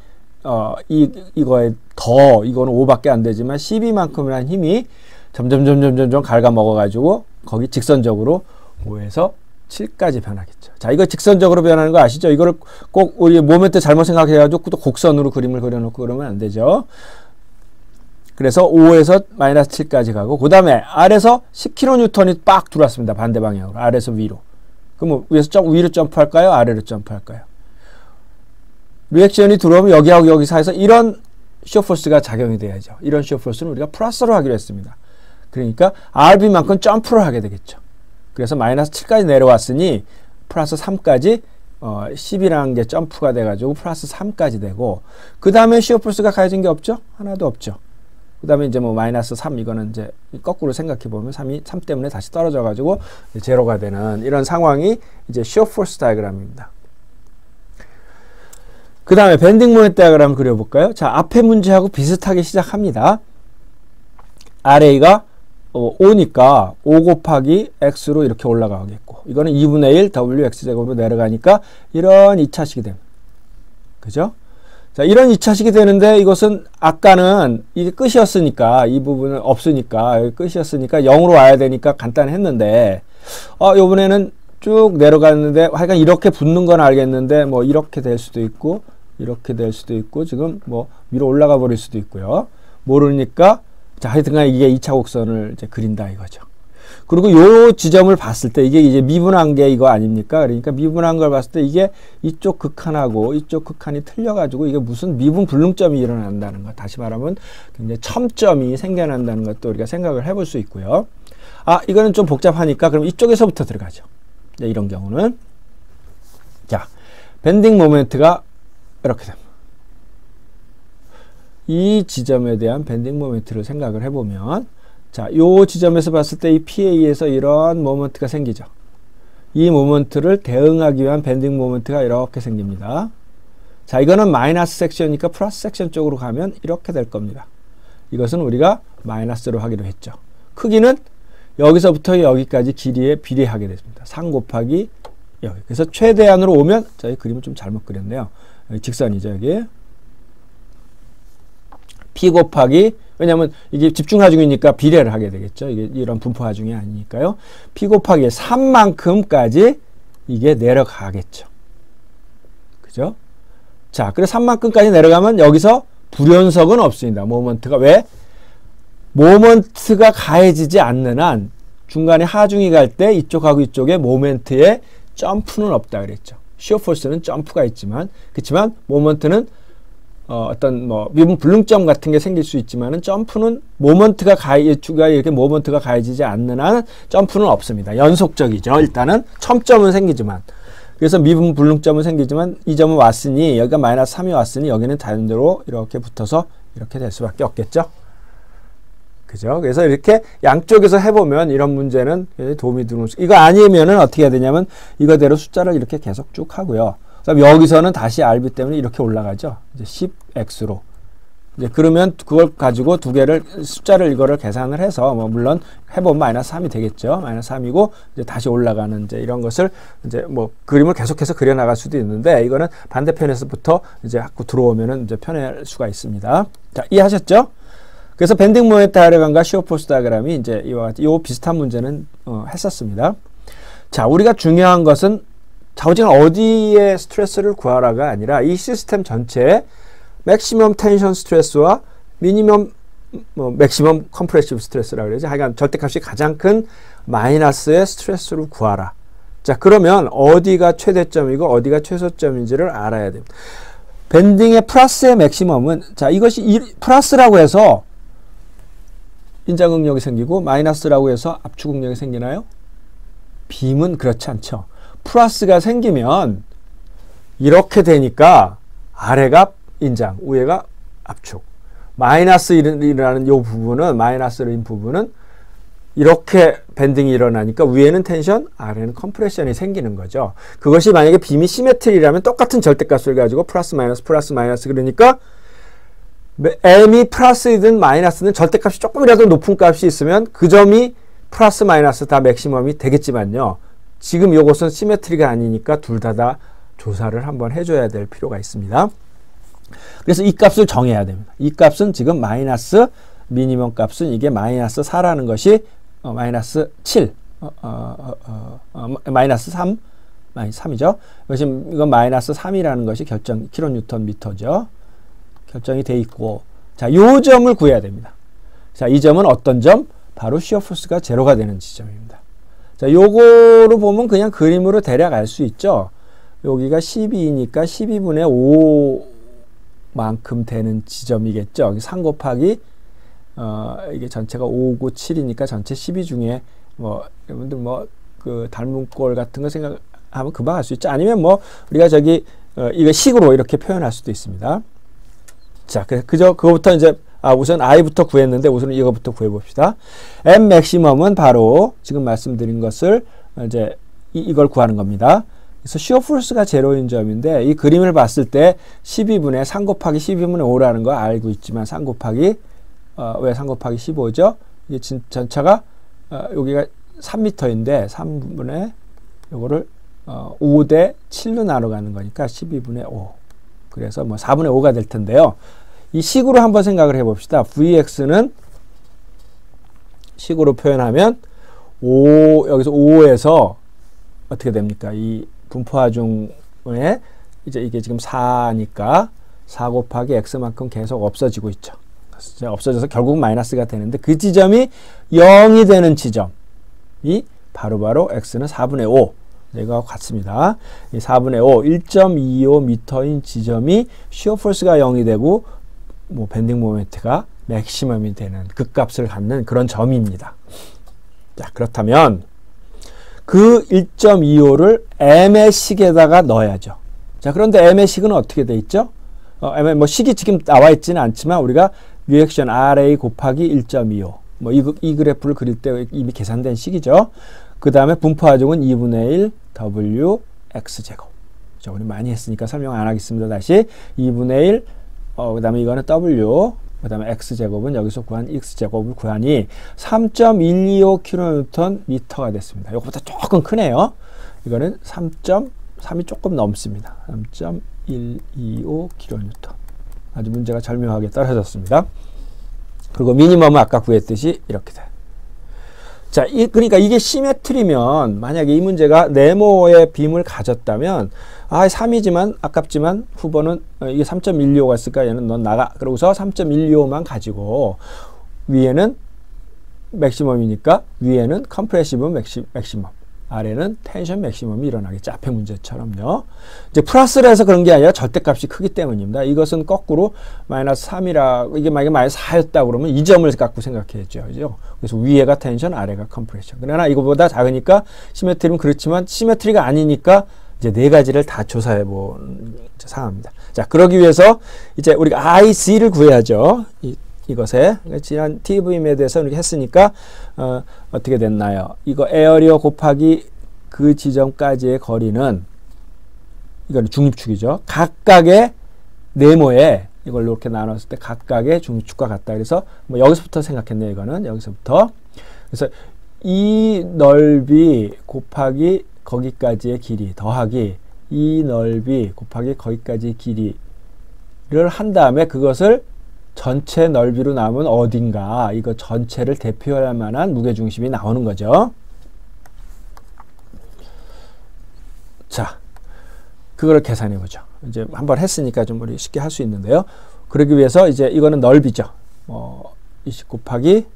이거에 더, 이거는 5밖에 안 되지만 12만큼이라는 힘이 점점 갉아먹어가지고 거기 직선적으로 5에서 7까지 변하겠죠. 자, 이거 직선적으로 변하는 거 아시죠? 이거를 꼭 우리 모멘트 잘못 생각해가지고 또 곡선으로 그림을 그려놓고 그러면 안 되죠. 그래서 5에서 마이너스 7까지 가고, 그 다음에 아래에서 10kN이 빡 들어왔습니다. 반대 방향으로. 아래에서 위로. 그럼 위로 점프할까요? 아래로 점프할까요? 리액션이 들어오면 여기하고 여기 사이에서 이런 시어 포스가 작용이 돼야죠. 이런 시어 포스는 우리가 플러스로 하기로 했습니다. 그러니까 RB만큼 점프를 하게 되겠죠. 그래서 마이너스 7까지 내려왔으니 플러스 3까지 10이라는 게 점프가 돼가지고 플러스 3까지 되고, 그 다음에 시어 포스가 가해진 게 없죠? 하나도 없죠. 그 다음에 이제 뭐 마이너스 3, 이거는 이제 거꾸로 생각해 보면 3 때문에 다시 떨어져가지고 제로가 되는 이런 상황이 이제 시어 포스 다이어그램입니다. 그 다음에 밴딩 모멘트 다이어그램을 그려볼까요? 자, 앞에 문제하고 비슷하게 시작합니다. RA가 5니까 5 곱하기 X로 이렇게 올라가겠고, 이거는 2분의 1 WX제곱으로 내려가니까 이런 2차식이 됩니다. 그죠? 자, 이런 2차식이 되는데 이것은 아까는 이게 끝이었으니까, 이 부분은 없으니까, 끝이었으니까 0으로 와야 되니까 간단했는데, 요번에는 쭉 내려갔는데, 하여간 이렇게 붙는 건 알겠는데, 뭐 이렇게 될 수도 있고, 이렇게 될 수도 있고, 지금 뭐 위로 올라가 버릴 수도 있고요. 모르니까, 자, 하여튼간 이게 2차 곡선을 이제 그린다 이거죠. 그리고 요 지점을 봤을 때 이게 이제 미분한 게 이거 아닙니까? 그러니까 미분한 걸 봤을 때 이게 이쪽 극한하고 이쪽 극한이 틀려가지고 이게 무슨 미분 불능점이 일어난다는 것. 다시 말하면 굉장히 첨점이 생겨난다는 것도 우리가 생각을 해볼 수 있고요. 이거는 좀 복잡하니까 그럼 이쪽에서부터 들어가죠. 네, 이런 경우는. 자, 밴딩 모멘트가 이렇게 됩니다. 이 지점에 대한 밴딩 모멘트를 생각을 해보면, 자, 요 지점에서 봤을 때 이 PA에서 이런 모멘트가 생기죠. 이 모멘트를 대응하기 위한 밴딩 모멘트가 이렇게 생깁니다. 자, 이거는 마이너스 섹션이니까 플러스 섹션 쪽으로 가면 이렇게 될 겁니다. 이것은 우리가 마이너스로 하기로 했죠. 크기는 여기서부터 여기까지 길이에 비례하게 됐습니다. 3 곱하기 여기. 그래서 최대한으로 오면, 자, 이 그림을 좀 잘못 그렸네요. 여기 직선이죠, 여기. P 곱하기, 왜냐면 이게 집중 하중이니까 비례를 하게 되겠죠. 이게 이런 분포 하중이 아니니까요. P 곱하기 3만큼까지 이게 내려가겠죠. 그죠? 자, 그래서 3만큼까지 내려가면 여기서 불연속은 없습니다. 모먼트가. 왜? 모먼트가 가해지지 않는 한 중간에 하중이 갈 때 이쪽하고 이쪽에 모멘트에 점프는 없다 그랬죠. 시어 포스는 점프가 있지만, 그렇지만 모먼트는 어떤 뭐 미분 불능점 같은 게 생길 수 있지만은 점프는 모먼트가 이렇게 모먼트가 가해지지 않는 한 점프는 없습니다. 연속적이죠. 일단은 첨점은 생기지만, 그래서 미분 불능점은 생기지만 이 점은 왔으니, 여기가 마이너스 3이 왔으니 여기는 자연대로 이렇게 붙어서 이렇게 될 수밖에 없겠죠. 그죠? 그래서 이렇게 양쪽에서 해보면 이런 문제는 도움이 되는, 이거 아니면은 어떻게 해야 되냐면 이거대로 숫자를 이렇게 계속 쭉 하고요. 그다음 여기서는 다시 RB 때문에 이렇게 올라가죠. 이제 10x로. 이제 그러면 그걸 가지고 두 개를 숫자를 이거를 계산을 해서, 뭐 물론 해보면 마이너스 3이 되겠죠. 마이너스 3이고 이제 다시 올라가는 이제 이런 것을 이제 뭐 그림을 계속해서 그려 나갈 수도 있는데, 이거는 반대편에서부터 이제 자꾸 들어오면은 이제 편할 수가 있습니다. 자, 이해하셨죠? 그래서 밴딩 모멘트 다이어그램과 시어 포스 다이어그램이 이제 이와 같이 요 비슷한 문제는 했었습니다. 자, 우리가 중요한 것은 자우지간 어디에 스트레스를 구하라가 아니라 이 시스템 전체에 맥시멈 텐션 스트레스와 미니멈 뭐 맥시멈 컴프레시브 스트레스라고 그러죠. 하여간 절대값이 가장 큰 마이너스의 스트레스를 구하라. 자, 그러면 어디가 최대점이고 어디가 최소점인지를 알아야 됩니다. 밴딩의 플러스의 맥시멈은, 자, 이것이 플러스라고 해서 인자 응력이 생기고 마이너스라고 해서 압축 응력이 생기나요? 빔은 그렇지 않죠. 플러스가 생기면 이렇게 되니까 아래가 인장, 위에가 압축. 마이너스라는 이 부분은, 마이너스인 부분은 이렇게 밴딩이 일어나니까 위에는 텐션, 아래는 컴프레션이 생기는 거죠. 그것이 만약에 빔이 시메트리라면 똑같은 절대값을 가지고 플러스 마이너스 그러니까 m이 플러스이든 마이너스든 절대값이 조금이라도 높은 값이 있으면 그 점이 플러스 마이너스 다 맥시멈이 되겠지만요. 지금 이것은 시메트리가 아니니까 둘 다 조사를 한번 해줘야 될 필요가 있습니다. 그래서 이 값을 정해야 됩니다. 이 값은 지금 마이너스 미니멈 값은 이게 마이너스 4라는 것이 마이너스 7, 마이너스 3, 마이너스 3이죠. 이건 마이너스 3이라는 것이 결정 킬로뉴턴 미터죠. 결정이 돼 있고, 자, 요 점을 구해야 됩니다. 자, 이 점은 어떤 점? 바로 시어 포스가 제로가 되는 지점입니다. 자, 요거로 보면 그냥 그림으로 대략 알 수 있죠. 여기가 12니까 12분의 5만큼 되는 지점이겠죠. 3 곱하기 이게 전체가 5, 9, 7이니까 전체 12 중에 여러분들 그 닮은 꼴 같은 거 생각하면 금방 알 수 있죠. 아니면 우리가 이거 식으로 이렇게 표현할 수도 있습니다. 자, 그거부터 이제 우선 i부터 구했는데 우선 이거부터 구해봅시다. m 맥시멈은 바로 지금 말씀드린 것을 이제 이걸 구하는 겁니다. 그래서 시어 포스가 제로인 점인데 이 그림을 봤을 때 12분의 3 곱하기 12분의 5라는 거 알고 있지만 3 곱하기 왜 3 곱하기 15죠? 이게 전차가 여기가 3m인데 3분의 요거를 5대 7로 나눠가는 거니까 12분의 5. 그래서 4분의 5가 될 텐데요. 이 식으로 한번 생각을 해봅시다. Vx는 식으로 표현하면 여기서 5에서 어떻게 됩니까? 이 분포하중에 이제 이게 지금 4니까 4 곱하기 x만큼 계속 없어지고 있죠. 없어져서 결국 마이너스가 되는데 그 지점이 0이 되는 지점이 바로 x는 4분의 5. 이거와 같습니다. 이 4분의 5, 1.25m인 지점이 시어 포스가 0이 되고 밴딩 모멘트가 맥시멈이 되는 그 값을 갖는 그런 점입니다. 자, 그렇다면 그 1.25를 m의 식에다가 넣어야죠. 자, 그런데 m의 식은 어떻게 돼 있죠? m의 식이 지금 나와 있지는 않지만 우리가 리액션 RA 곱하기 1.25 이 그래프를 그릴 때 이미 계산된 식이죠. 그 다음에 분포하중은 2분의 1 W X제곱. 자, 우리 많이 했으니까 설명 안 하겠습니다. 다시 2분의 1 그 다음에 이거는 W 그 다음에 X제곱은 여기서 구한 X제곱을 구하니 3.125kNm가 됐습니다. 이것보다 조금 크네요. 이거는 3.3이 조금 넘습니다. 3.125kN. 아주 문제가 절묘하게 떨어졌습니다. 그리고 미니멈은 아까 구했듯이 이렇게 돼요. 자, 그러니까 이게 시메트리면 만약에 이 문제가 네모의 빔을 가졌다면 3이지만 아깝지만 후보는 이게 3.125가 있을까? 얘는 넌 나가. 그러고서 3.125만 가지고 위에는 맥시멈이니까 위에는 컴프레시브 맥시멈 아래는 텐션 맥시멈이 일어나겠죠. 앞에 문제처럼요. 이제 플러스를 해서 그런 게 아니라 절대값이 크기 때문입니다. 이것은 거꾸로 마이너스 3이라 이게 만약에 마이너스 4였다 그러면 이 점을 갖고 생각해야죠. 그죠? 그래서 위에가 텐션, 아래가 컴프레션. 그러나 이거보다 작으니까 시메트리는 그렇지만 시메트리가 아니니까 이제 네 가지를 다 조사해 본 상황입니다. 자, 그러기 위해서 이제 우리가 IC를 구해야죠. 이것에 지난 TV임에 대해서 이렇게 했으니까 어떻게 됐나요? 이거 에어리어 곱하기 그 지점까지의 거리는 이거는 중립축이죠. 각각의 네모에 이걸 이렇게 나눴을 때 각각의 중립축과 같다. 그래서 여기서부터 생각했네요. 이거는 여기서부터. 그래서 이 넓이 곱하기 거기까지의 길이 더하기 이 넓이 곱하기 거기까지의 길이를 한 다음에 그것을 전체 넓이로 나오면 어딘가 이거 전체를 대표할 만한 무게중심이 나오는 거죠. 자, 그걸 계산해 보죠. 이제 한번 했으니까 좀 우리 쉽게 할 수 있는데요. 그러기 위해서 이제 이거는 넓이죠. 20 곱하기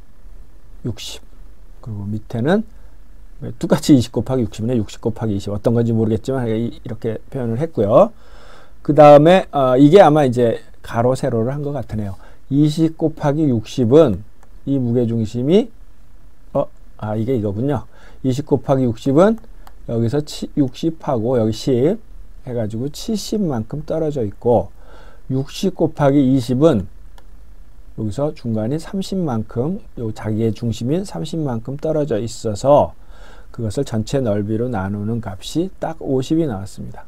60. 그리고 밑에는 똑같이 20 곱하기 60이네. 60 곱하기 20. 어떤 건지 모르겠지만 이렇게 표현을 했고요. 그 다음에 이게 아마 이제 가로 세로를 한 것 같으네요. 20 곱하기 60은 이 무게중심이 이게 이거군요. 20 곱하기 60은 여기서 60하고 여기 10 해가지고 70만큼 떨어져 있고, 60 곱하기 20은 여기서 중간이 30만큼, 요 자기의 중심인 30만큼 떨어져 있어서 그것을 전체 넓이로 나누는 값이 딱 50이 나왔습니다.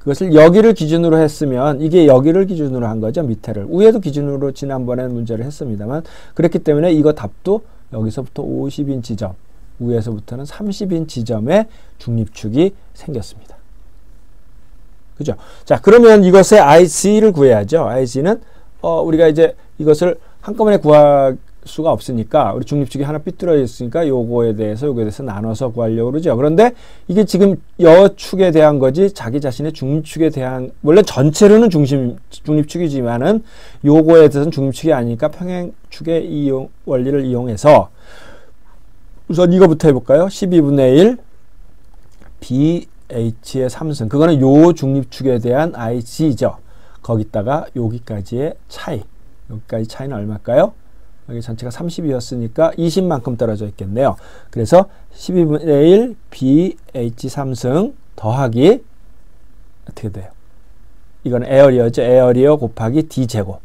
그것을 여기를 기준으로 했으면, 이게 여기를 기준으로 한 거죠. 밑에를. 위에도 기준으로 지난번에 문제를 했습니다만, 그렇기 때문에 이거 답도 여기서부터 50인 지점, 위에서부터는 30인 지점에 중립축이 생겼습니다. 그죠? 자, 그러면 이것의 IC를 구해야죠. IC는 우리가 이제 이것을 한꺼번에 구할 수가 없으니까, 우리 중립축이 하나 삐뚤어 있으니까 요거에 대해서 나눠서 구하려고 그러죠. 그런데 이게 지금 여축에 대한 거지 자기 자신의 중립축에 대한, 원래 전체로는 중립축이지만은 요거에 대해서는 중립축이 아니니까 평행축의 원리를 이용해서 우선 이거부터 해볼까요? 12분의 1 BH의 3승. 그거는 요 중립축에 대한 IC죠. 거기다가 여기까지의 차이. 여기까지 차이는 얼마일까요? 여기 전체가 30이었으니까 20만큼 떨어져 있겠네요. 그래서 12분의 1 BH 3승 더하기 어떻게 돼요? 이건 에어리어죠. 에어리어 곱하기 D제곱.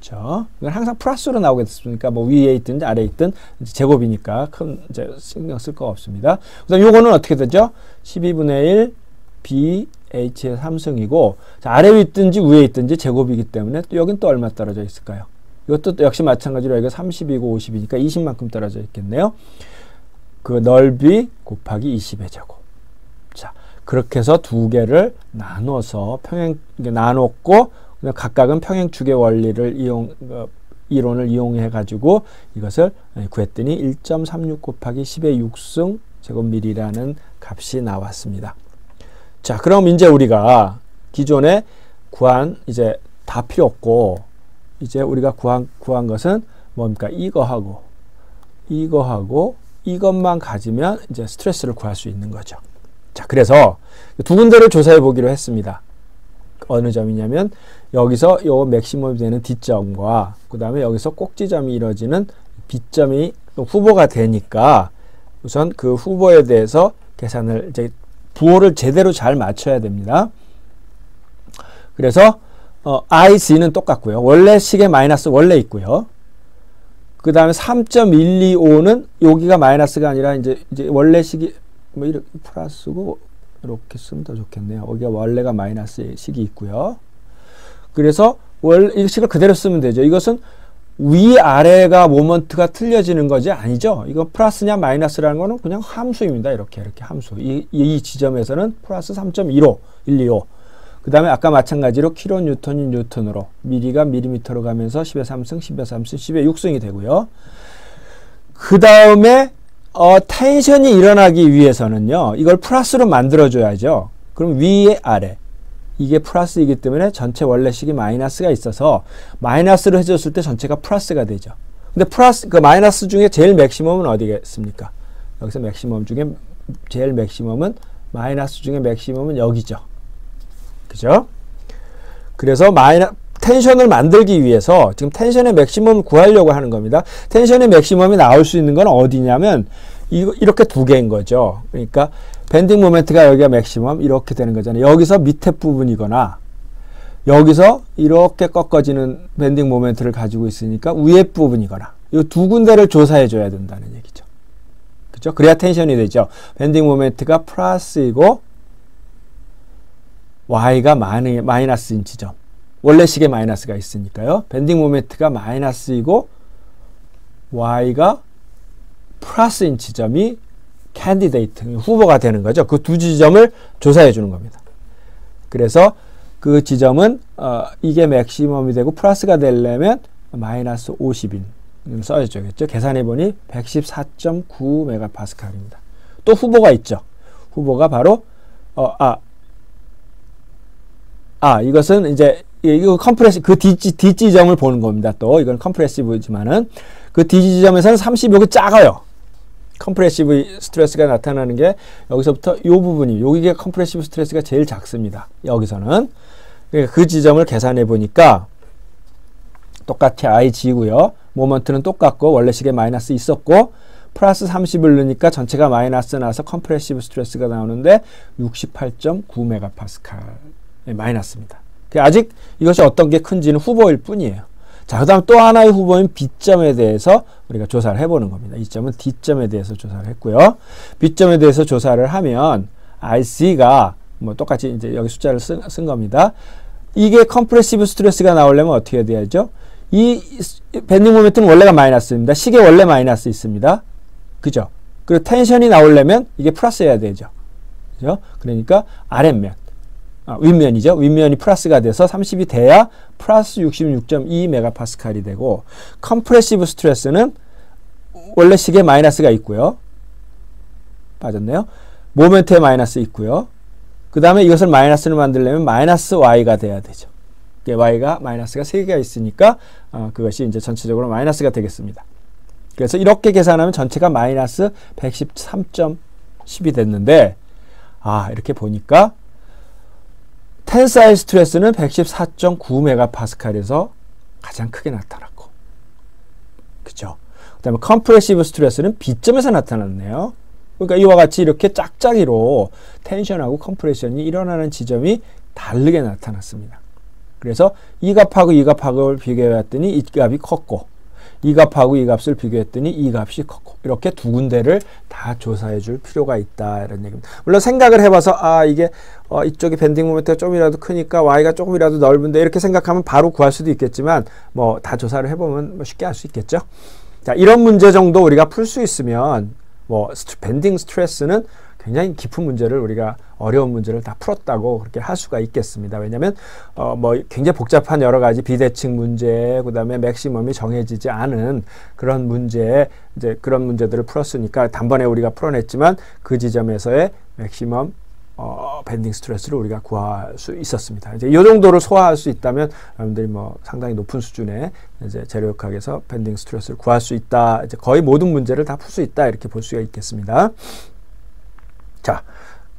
그렇죠? 이건 항상 플러스로 나오겠습니까? 뭐 위에 있든 아래에 있든 제곱이니까 큰 이제 신경 쓸 거 없습니다. 그다음 요거는 어떻게 되죠? 12분의 1 BH의 3승이고, 자, 아래에 있든지 위에 있든지 제곱이기 때문에 또 여긴 또 얼마 떨어져 있을까요? 이것도 역시 마찬가지로 여기가 30이고 50이니까 20만큼 떨어져 있겠네요. 그 넓이 곱하기 20의 제곱. 자, 그렇게 해서 두 개를 나눠서 나눴고, 각각은 평행축의 원리를 이론을 이용해 가지고 이것을 구했더니 1.36 곱하기 10의 6승 제곱미리라는 값이 나왔습니다. 자, 그럼 이제 우리가 기존에 구한 이제 다 필요 없고, 이제 우리가 구한 것은 뭡니까? 이거하고 이것만 가지면 이제 스트레스를 구할 수 있는 거죠. 자, 그래서 두 군데를 조사해 보기로 했습니다. 어느 점이냐면 여기서 요 맥시멈이 되는 D점과 그 다음에 여기서 꼭지점이 이루어지는 B점이 후보가 되니까 우선 그 후보에 대해서 계산을 이제 부호를 제대로 잘 맞춰야 됩니다. 그래서 IC는 똑같고요. 원래 식에 마이너스 원래 있고요. 그 다음에 3.125는 여기가 마이너스가 아니라 이제 원래 식이 뭐 이렇게 플러스고 이렇게 쓰면 더 좋겠네요. 여기가 원래가 마이너스 식이 있고요. 그래서 이 식을 그대로 쓰면 되죠. 이것은 위아래가 모먼트가 틀려지는 거지 아니죠. 이거 플러스냐 마이너스라는 거는 그냥 함수입니다. 이렇게 함수. 이 지점에서는 플러스 3.15, 125. 그 다음에 아까 마찬가지로 킬로뉴턴이 뉴턴으로, 미리가 밀리미터로 가면서 10의 3승, 10의 3승, 10의 6승이 되고요. 그 다음에 텐션이 일어나기 위해서는요, 이걸 플러스로 만들어줘야죠. 그럼 위에 아래. 이게 플러스이기 때문에 전체 원래식이 마이너스가 있어서 마이너스를 해줬을 때 전체가 플러스가 되죠. 근데 그 마이너스 중에 제일 맥시멈은 어디겠습니까? 여기서 맥시멈 중에 제일 맥시멈은 마이너스 중에 맥시멈은 여기죠. 그죠? 그래서 텐션을 만들기 위해서 지금 텐션의 맥시멈을 구하려고 하는 겁니다. 텐션의 맥시멈이 나올 수 있는 건 어디냐면 이렇게 두 개인 거죠. 그러니까 밴딩 모멘트가 여기가 맥시멈 이렇게 되는 거잖아요. 여기서 밑에 부분이거나 여기서 이렇게 꺾어지는 밴딩 모멘트를 가지고 있으니까 위에 부분이거나 이 두 군데를 조사해 줘야 된다는 얘기죠. 그죠? 그래야 텐션이 되죠. 밴딩 모멘트가 플러스이고 y가 마이너스인 지점. 원래 식에 마이너스가 있으니까요. 밴딩 모멘트가 마이너스이고 y가 플러스인 지점이 캔디데이트, 후보가 되는 거죠. 그 두 지점을 조사해 주는 겁니다. 그래서 그 지점은 이게 맥시멈이 되고 플러스가 되려면 마이너스 50인 써야겠죠. 계산해 보니 114.9 메가파스칼입니다. 또 후보가 있죠. 후보가 바로 이것은 이제 이거 컴프레시, 그 D지점을 보는 겁니다. 또, 이건 컴프레시브지만은, 그 D지점에서는 35가 작아요. 컴프레시브 스트레스가 나타나는 게, 여기서부터 요 부분이, 여기가 컴프레시브 스트레스가 제일 작습니다. 여기서는. 그 지점을 계산해 보니까, 똑같이 IG고요. 모먼트는 똑같고, 원래 식에 마이너스 있었고, 플러스 30을 넣으니까 전체가 마이너스 나서 컴프레시브 스트레스가 나오는데 68.9MPa 마이너스입니다. 아직 이것이 어떤 게 큰지는 후보일 뿐이에요. 자, 그 다음 또 하나의 후보인 B점에 대해서 우리가 조사를 해보는 겁니다. 이 점은 D점에 대해서 조사를 했고요. B점에 대해서 조사를 하면 IC가 뭐 똑같이 이제 여기 숫자를 쓴 겁니다. 이게 컴프레시브 스트레스가 나오려면 어떻게 돼야죠? 이 밴딩 모멘트는 원래가 마이너스입니다. 식에 원래 마이너스 있습니다. 그죠? 그리고 텐션이 나오려면 이게 플러스여야 되죠. 그죠? 그러니까 아랫면, 윗면이죠. 윗면이 플러스가 돼서 30이 돼야 플러스 66.2MPa이 되고, 컴프레시브 스트레스는 원래 식에 마이너스가 있고요. 빠졌네요. 모멘트에 마이너스 있고요. 그 다음에 이것을 마이너스로 만들려면 마이너스 Y가 돼야 되죠. Y가 마이너스가 3개가 있으니까 그것이 이제 전체적으로 마이너스가 되겠습니다. 그래서 이렇게 계산하면 전체가 마이너스 113.10이 됐는데, 이렇게 보니까 텐사일 스트레스는 114.9MPa에서 가장 크게 나타났고, 그죠? 그 다음에 컴프레시브 스트레스는 B점에서 나타났네요. 그러니까 이와 같이 이렇게 짝짝이로 텐션하고 컴프레션이 일어나는 지점이 다르게 나타났습니다. 그래서 이 값하고 이 값을 비교해 봤더니 이 값이 컸고, 이 값하고 이 값을 비교했더니 이 값이 컸고, 이렇게 두 군데를 다 조사해 줄 필요가 있다, 이런 얘기입니다. 물론 생각을 해봐서 이게 이쪽이 밴딩 모멘트가 좀이라도 크니까 Y가 조금이라도 넓은데, 이렇게 생각하면 바로 구할 수도 있겠지만 뭐 다 조사를 해보면 뭐 쉽게 할 수 있겠죠. 자, 이런 문제 정도 우리가 풀 수 있으면 뭐 밴딩 스트레스는 굉장히 깊은 문제를, 우리가 어려운 문제를 다 풀었다고 그렇게 할 수가 있겠습니다. 왜냐하면 뭐 굉장히 복잡한 여러 가지 비대칭 문제, 그 다음에 맥시멈이 정해지지 않은 그런 문제, 이제 그런 문제들을 풀었으니까 단번에 우리가 풀어냈지만 그 지점에서의 맥시멈 밴딩 스트레스를 우리가 구할 수 있었습니다. 이제 이 정도를 소화할 수 있다면 여러분들이 뭐 상당히 높은 수준의 이제 재료역학에서 밴딩 스트레스를 구할 수 있다. 이제 거의 모든 문제를 다 풀 수 있다, 이렇게 볼 수가 있겠습니다. 자,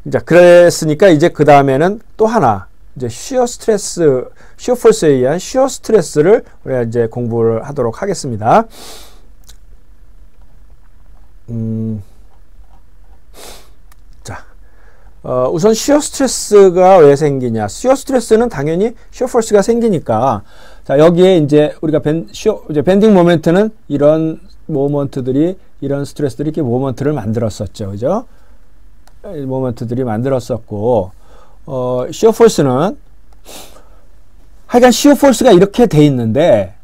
이제 그랬으니까 이제 그 다음에는 또 하나, 이제 시어 포스에 의한 시어 스트레스를 우리가 이제 공부를 하도록 하겠습니다. 자, 우선 시어 스트레스가 왜 생기냐? 시어 스트레스는 당연히 시어 포스가 생기니까, 자, 여기에 이제 우리가 이제 밴딩 모멘트는 이런 모먼트들이, 이런 스트레스들이 이렇게 모먼트를 만들었었죠. 그죠? 모먼트들이 만들었었고, 시어 포스는 하여간 시어 포스가 이렇게 돼 있는데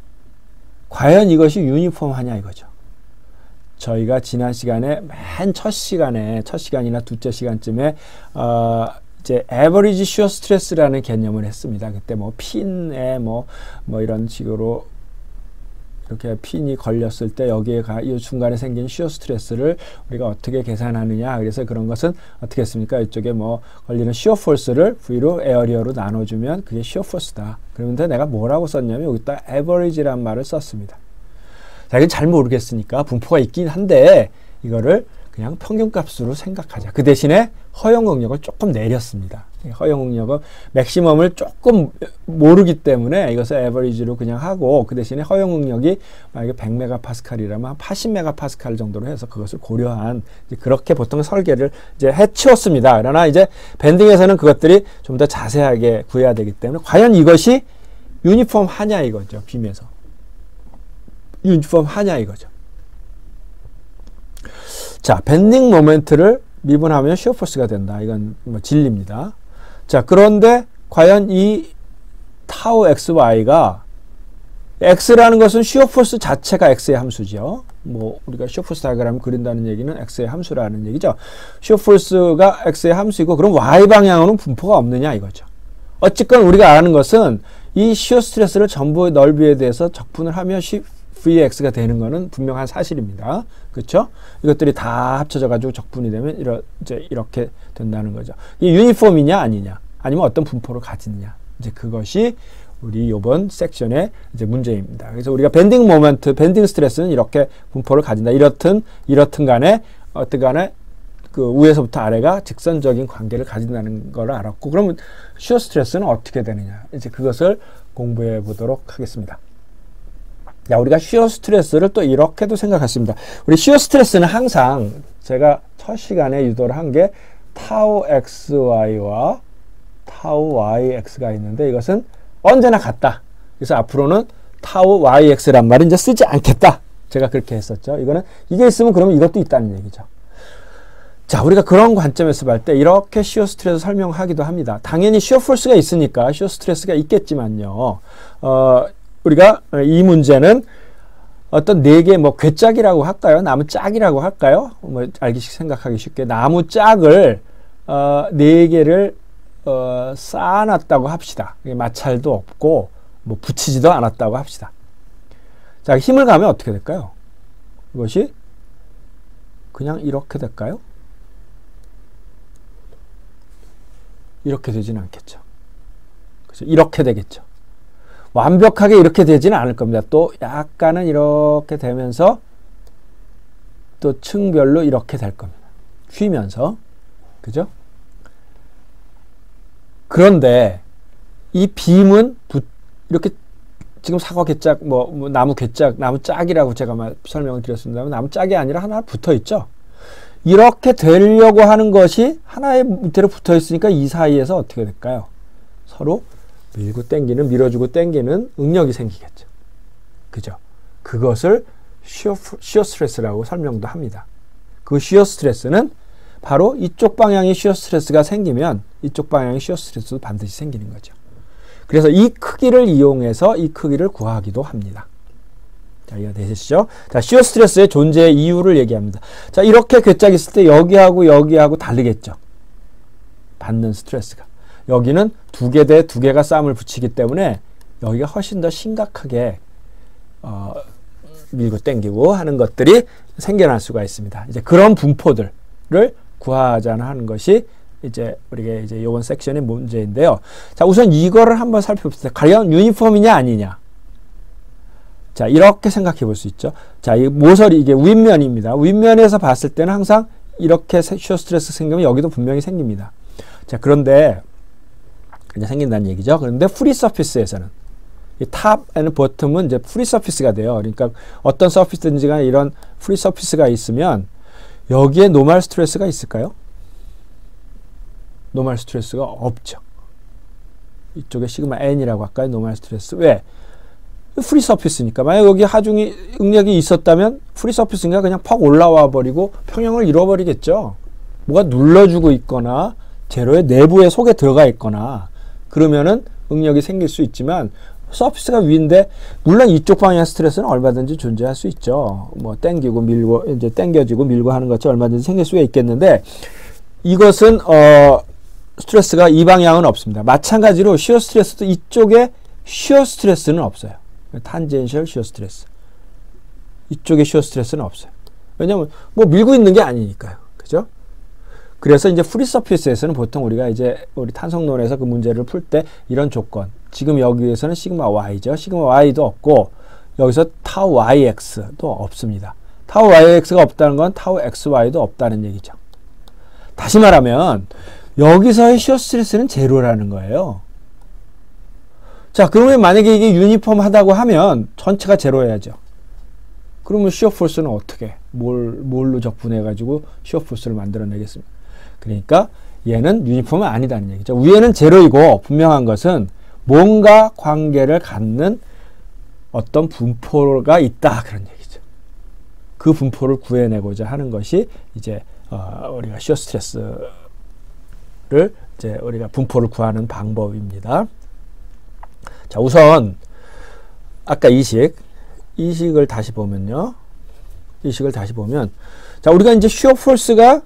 과연 이것이 유니폼하냐 이거죠. 저희가 지난 시간에 맨 첫 시간이나 둘째 시간쯤에 이제 에버리지 시어 스트레스라는 개념을 했습니다. 그때 뭐 핀에 뭐 이런 식으로 이렇게 핀이 걸렸을 때 여기에 이 중간에 생긴 시어 스트레스를 우리가 어떻게 계산하느냐. 그래서 그런 것은 어떻게 했습니까? 이쪽에 뭐 걸리는 시어 포스를 V로 에어리어로 나눠주면 그게 시어 포스다. 그런데 내가 뭐라고 썼냐면 여기다 average란 말을 썼습니다. 자, 이건 잘 모르겠으니까 분포가 있긴 한데 이거를 그냥 평균값으로 생각하자. 그 대신에 허용 응력을 조금 내렸습니다. 허용 응력은 맥시멈을 조금 모르기 때문에 이것을 에버리지로 그냥 하고, 그 대신에 허용 응력이 만약에 100MPa이라면 한 80MPa 정도로 해서 그것을 고려한, 이제 그렇게 보통 설계를 이제 해치웠습니다. 그러나 이제 밴딩에서는 그것들이 좀 더 자세하게 구해야 되기 때문에 과연 이것이 유니폼하냐 이거죠. 빔에서 유니폼하냐 이거죠. 자, 밴딩 모멘트를 미분하면 시어 포스가 된다. 이건 뭐 진리입니다. 자, 그런데 과연 이 타우 xy가, x라는 것은 시어 포스 자체가 x의 함수죠. 뭐 우리가 시어 포스 다이어그램 그린다는 얘기는 x의 함수라는 얘기죠. 시어 포스가 x의 함수이고, 그럼 y 방향으로는 분포가 없느냐 이거죠. 어쨌건 우리가 아는 것은 이 시어 스트레스를 전부의 넓이에 대해서 적분을 하면 Vx가 되는 것은 분명한 사실입니다. 그렇죠? 이것들이 다 합쳐져 가지고 적분이 되면 이제 이렇게 된다는 거죠. 이 유니폼이냐 아니냐, 아니면 어떤 분포를 가지느냐, 이제 그것이 우리 요번 섹션의 이제 문제입니다. 그래서 우리가 밴딩 모먼트, 밴딩 스트레스는 이렇게 분포를 가진다. 이렇든 간에 어떤 간에 그 위에서부터 아래가 직선적인 관계를 가진다는 걸 알았고, 그러면 시어 스트레스는 어떻게 되느냐? 이제 그것을 공부해 보도록 하겠습니다. 자, 우리가 시어 스트레스를 또 이렇게도 생각했습니다. 우리 시어 스트레스는 항상 제가 첫 시간에 유도를 한 게 타우 xy와 타우 yx가 있는데 이것은 언제나 같다. 그래서 앞으로는 타우 yx란 말은 이제 쓰지 않겠다. 제가 그렇게 했었죠. 이게 있으면 그러면 이것도 있다는 얘기죠. 자, 우리가 그런 관점에서 볼 때 이렇게 시어 스트레스 설명하기도 합니다. 당연히 시어 포스가 있으니까 시어 스트레스가 있겠지만요. 우리가 이 문제는 어떤 네 개 뭐 괴짝이라고 할까요? 나무 짝이라고 할까요? 뭐 생각하기 쉽게 나무 짝을 네 개를 쌓아놨다고 합시다. 마찰도 없고 뭐 붙이지도 않았다고 합시다. 자, 힘을 가면 어떻게 될까요? 이것이 그냥 이렇게 될까요? 이렇게 되지는 않겠죠. 그래서 이렇게 되겠죠. 완벽하게 이렇게 되지는 않을 겁니다. 또 약간은 이렇게 되면서 또 층별로 이렇게 될 겁니다. 휘면서. 그죠? 그런데 이 빔은 이렇게 지금 사과 괴짝, 뭐 나무 괴짝, 나무 짝이라고 제가 설명을 드렸습니다만 나무 짝이 아니라 하나 붙어 있죠. 이렇게 되려고 하는 것이 하나의 밑으로 붙어 있으니까 이 사이에서 어떻게 될까요? 서로 밀고 당기는, 밀어주고 당기는 응력이 생기겠죠. 그죠? 그것을 시어 스트레스라고 설명도 합니다. 그 시어 스트레스는 바로 이쪽 방향의 시어 스트레스가 생기면 이쪽 방향의 시어 스트레스도 반드시 생기는 거죠. 그래서 이 크기를 이용해서 이 크기를 구하기도 합니다. 자, 이해가 되시죠? 자, 시어 스트레스의 존재 이유를 얘기합니다. 자, 이렇게 괴짝이 있을 때 여기하고 다르겠죠. 받는 스트레스가. 여기는 두 개 대 두 개가 싸움을 붙이기 때문에 여기가 훨씬 더 심각하게 밀고 당기고 하는 것들이 생겨날 수가 있습니다. 이제 그런 분포들을 구하자는 하는 것이 이제 우리가 이제 이번 섹션의 문제인데요. 자, 우선 이거를 한번 살펴봅시다. 과연 유니폼이냐 아니냐. 자, 이렇게 생각해 볼 수 있죠. 자, 이 모서리 이게 윗면입니다. 윗면에서 봤을 때는 항상 이렇게 시어 스트레스 생기면 여기도 분명히 생깁니다. 자, 그런데 이제 생긴다는 얘기죠. 그런데 프리 서피스에서는 이 탑 앤 버텀은 이제 프리 서피스가 돼요. 그러니까 어떤 서피스든지 간에 이런 프리 서피스가 있으면 여기에 노멀 스트레스가 있을까요? 노멀 스트레스가 없죠. 이쪽에 시그마 n이라고 할까요? 노멀 스트레스. 왜? 프리 서피스니까. 만약 여기 하중이 응력이 있었다면 프리 서피스니까 그냥 팍 올라와 버리고 평형을 잃어버리겠죠. 뭐가 눌러주고 있거나 제로의 내부에 속에 들어가 있거나 그러면은 응력이 생길 수 있지만 서피스가 위인데 물론 이쪽 방향의 스트레스는 얼마든지 존재할 수 있죠. 뭐 땡기고 밀고 이제 땡겨지고 밀고 하는 것이 얼마든지 생길 수가 있겠는데 이것은 스트레스가 이 방향은 없습니다. 마찬가지로 시어 스트레스도 이쪽에 시어 스트레스는 없어요. 탄젠셜 시어 스트레스. 이쪽에 시어 스트레스는 없어요. 왜냐하면 뭐 밀고 있는 게 아니니까요. 그죠? 그래서 이제 프리 서피스에서는 보통 우리가 이제 우리 탄성론에서 그 문제를 풀 때 이런 조건. 지금 여기에서는 시그마 y죠. 시그마 y도 없고 여기서 타우 yx도 없습니다. 타우 yx가 없다는 건 타우 xy도 없다는 얘기죠. 다시 말하면 여기서의 시어 스트레스는 제로라는 거예요. 자, 그러면 만약에 이게 유니폼하다고 하면 전체가 제로여야죠. 그러면 시어 포스는 어떻게? 뭘로 적분해가지고 시어 포스를 만들어내겠습니까? 그러니까 얘는 유니폼은 아니다는 얘기죠. 위에는 제로이고 분명한 것은 뭔가 관계를 갖는 어떤 분포가 있다. 그런 얘기죠. 그 분포를 구해내고자 하는 것이 이제 우리가 시어 스트레스를 이제 우리가 분포를 구하는 방법입니다. 자, 우선 아까 이식을 다시 보면요. 이식을 다시 보면 자, 우리가 이제 시어 포스가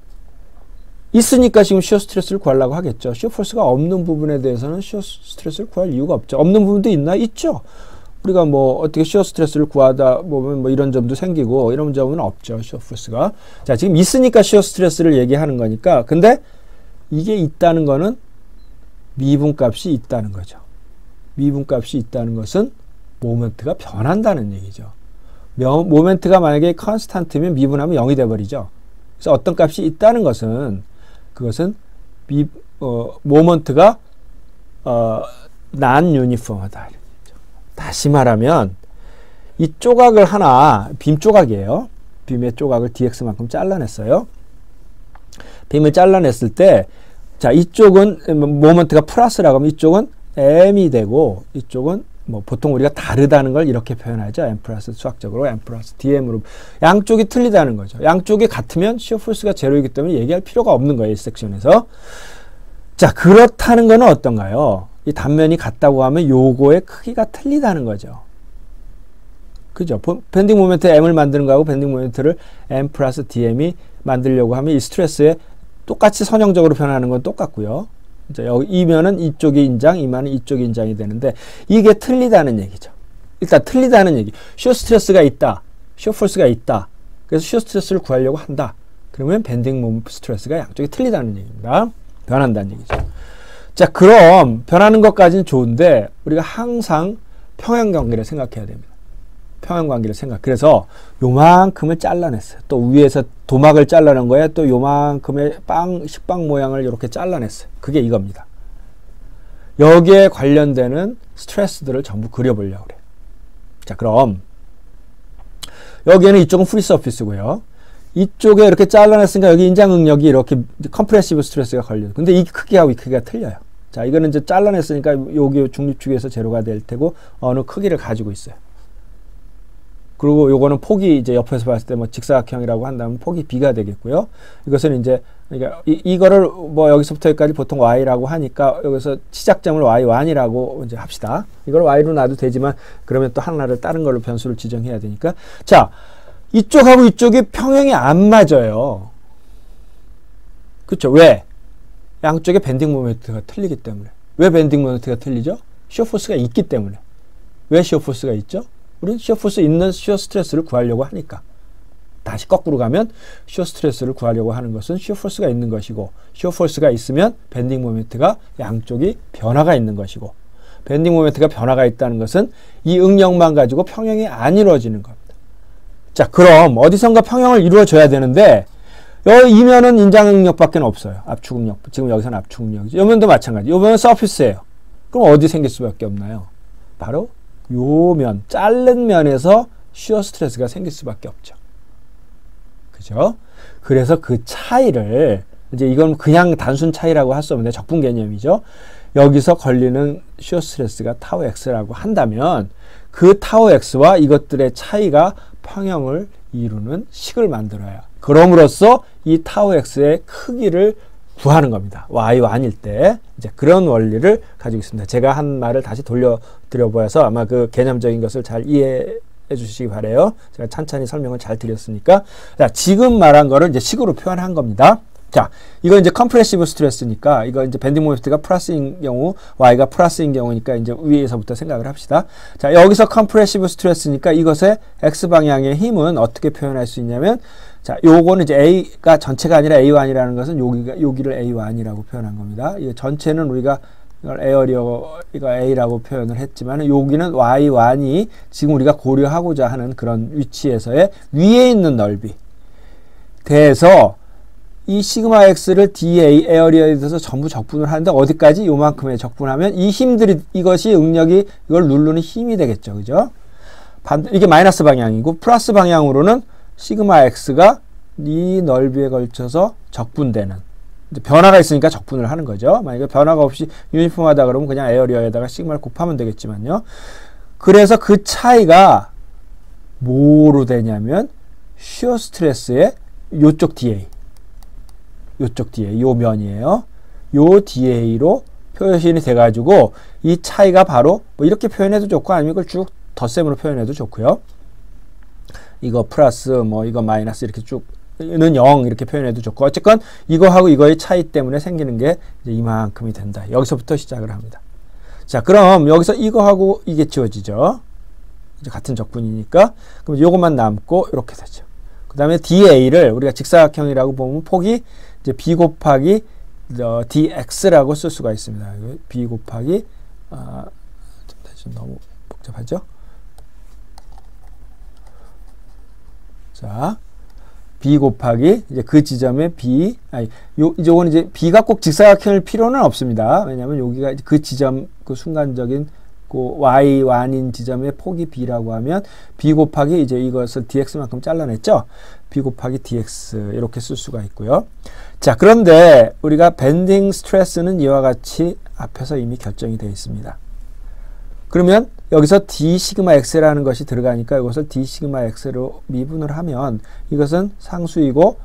있으니까 지금 시어 스트레스를 구하려고 하겠죠. 시어 포스가 없는 부분에 대해서는 시어 스트레스를 구할 이유가 없죠. 없는 부분도 있나? 있죠. 우리가 뭐 어떻게 시어 스트레스를 구하다 보면 뭐 이런 점도 생기고 이런 점은 없죠. 시어 포스가. 자, 지금 있으니까 시어 스트레스를 얘기하는 거니까. 근데 이게 있다는 거는 미분값이 있다는 거죠. 미분값이 있다는 것은 모멘트가 변한다는 얘기죠. 모멘트가 만약에 컨스탄트면 미분하면 0이 돼버리죠. 그래서 어떤 값이 있다는 것은 그것은 모멘트가 난 유니폼하다. 다시 말하면 이 조각을 하나 빔 조각이에요. 빔의 조각을 dx만큼 잘라냈어요. 빔을 잘라냈을 때 자, 이쪽은 모멘트가 플러스라고 하면 이쪽은 m이 되고 이쪽은 뭐 보통 우리가 다르다는 걸 이렇게 표현하죠. m 플러스 수학적으로 m 플러스 dm으로 양쪽이 틀리다는 거죠. 양쪽이 같으면 시어 포스가 제로이기 때문에 얘기할 필요가 없는 거예요. 이 섹션에서. 자, 그렇다는 거는 어떤가요? 이 단면이 같다고 하면 요거의 크기가 틀리다는 거죠. 그죠? 밴딩 모멘트 m을 만드는 거하고 밴딩 모멘트를 m 플러스 dm이 만들려고 하면 이 스트레스에 똑같이 선형적으로 변하는 건 똑같고요. 여기 이면은 이쪽이 인장, 이면은 이쪽이 인장이 되는데 이게 틀리다는 얘기죠. 일단 틀리다는 얘기. 시어 스트레스가 있다. 시어 포스가 있다. 그래서 시어 스트레스를 구하려고 한다. 그러면 밴딩 모멘트 스트레스가 양쪽이 틀리다는 얘기입니다. 변한다는 얘기죠. 자, 그럼 변하는 것까지는 좋은데 우리가 항상 평행관계를 생각해야 됩니다. 평행관계를 그래서 요만큼을 잘라냈어요. 또 위에서 도막을 잘라낸 거에 또 요만큼의 식빵 모양을 이렇게 잘라냈어요. 그게 이겁니다. 여기에 관련되는 스트레스들을 전부 그려보려고 그래요. 자, 그럼 여기에는 이쪽은 프리 서피스고요. 이쪽에 이렇게 잘라냈으니까 여기 인장 응력이 이렇게 컴프레시브 스트레스가 걸려요. 근데 이 크기하고 이 크기가 틀려요. 자, 이거는 이제 잘라냈으니까 여기 중립축에서 제로가 될 테고 어느 크기를 가지고 있어요. 그리고 요거는 폭이 이제 옆에서 봤을 때 뭐 직사각형이라고 한다면 폭이 b가 되겠고요. 이것은 이제 그러니까 이거를 뭐 여기서부터 여기까지 보통 y라고 하니까 여기서 시작점을 y1이라고 이제 합시다. 이걸 y로 놔도 되지만 그러면 또 하나를 다른 걸로 변수를 지정해야 되니까. 자, 이쪽하고 이쪽이 평행이 안 맞아요. 그렇죠? 왜? 양쪽의 밴딩 모멘트가 틀리기 때문에. 왜 밴딩 모멘트가 틀리죠? 시어 포스가 있기 때문에. 왜 시어 포스가 있죠? 우리는 시어 포스 있는 시어 스트레스를 구하려고 하니까. 다시 거꾸로 가면 시어 스트레스를 구하려고 하는 것은 시어 포스가 있는 것이고 시어 포스가 있으면 밴딩 모멘트가 양쪽이 변화가 있는 것이고 밴딩 모멘트가 변화가 있다는 것은 이 응력만 가지고 평형이 안 이루어지는 겁니다. 자, 그럼 어디선가 평형을 이루어줘야 되는데 이면은 인장 응력밖에 없어요. 압축 응력. 지금 여기서는 압축 응력이죠. 요면도 마찬가지. 요면은 서피스예요. 그럼 어디 생길 수밖에 없나요? 바로 요 면, 자른 면에서 시어 스트레스가 생길 수밖에 없죠. 그죠? 그래서 그 차이를, 이제 이건 그냥 단순 차이라고 할 수 없는데 적분 개념이죠. 여기서 걸리는 시어 스트레스가 타우 x라고 한다면 그 타우 x와 이것들의 차이가 평형을 이루는 식을 만들어야. 그럼으로써 이 타우 x의 크기를 구하는 겁니다. y1일 때 이제 그런 원리를 가지고 있습니다. 제가 한 말을 다시 돌려드려 보여서 아마 그 개념적인 것을 잘 이해해 주시기 바래요. 제가 찬찬히 설명을 잘 드렸으니까. 자, 지금 말한 거를 이제 식으로 표현한 겁니다. 자, 이거 이제 컴프레시브 스트레스니까 이거 이제 밴딩 모멘트가 플러스인 경우, y가 플러스인 경우니까 이제 위에서부터 생각을 합시다. 자, 여기서 컴프레시브 스트레스니까 이것의 x 방향의 힘은 어떻게 표현할 수 있냐면, 자, 요거는 이제 a가 전체가 아니라 a1이라는 것은 여기를 a1이라고 표현한 겁니다. 이 전체는 우리가 이걸 에어리어 이거 a라고 표현을 했지만 여기는 y1이 지금 우리가 고려하고자 하는 그런 위치에서의 위에 있는 넓이 돼서 이 시그마 x를 dA 에어리어에 대해서 전부 적분을 하는데 어디까지? 요만큼에 적분하면 이 힘들이 이것이 응력이 이걸 누르는 힘이 되겠죠. 그죠? 이게 마이너스 방향이고 플러스 방향으로는 시그마 x가 이 넓이에 걸쳐서 적분되는 이제 변화가 있으니까 적분을 하는 거죠. 만약에 변화가 없이 유니폼하다 그러면 그냥 에어리어에다가 시그마를 곱하면 되겠지만요. 그래서 그 차이가 뭐로 되냐면 시어 스트레스의 요쪽 dA 요쪽 dA, 요 면이에요. 요 da로 표현이 돼가지고 이 차이가 바로 뭐 이렇게 표현해도 좋고 아니면 이걸 쭉 덧셈으로 표현해도 좋고요. 이거 플러스 뭐 이거 마이너스 이렇게 쭉는 0 이렇게 표현해도 좋고 어쨌건 이거하고 이거의 차이 때문에 생기는 게 이제 이만큼이 된다. 여기서부터 시작을 합니다. 자, 그럼 여기서 이거하고 이게 지워지죠. 이제 같은 적분이니까 그럼 요것만 남고 이렇게 되죠. 그 다음에 da를 우리가 직사각형이라고 보면 폭이 이제 b 곱하기 dx라고 쓸 수가 있습니다. b 곱하기 좀 너무 복잡하죠? 자, b 곱하기 이제 그 지점에 b, 요건 이제 b가 꼭 직사각형일 필요는 없습니다. 왜냐하면 여기가 그 지점, 그 순간적인 그 y1인 지점의 폭이 b라고 하면 b 곱하기 이제 이것을 dx만큼 잘라냈죠. b 곱하기 dx 이렇게 쓸 수가 있고요. 자, 그런데 우리가 밴딩 스트레스는 이와 같이 앞에서 이미 결정이 되어 있습니다. 그러면 여기서 d 시그마 x라는 것이 들어가니까 이것을 d 시그마 x로 미분을 하면 이것은 상수이고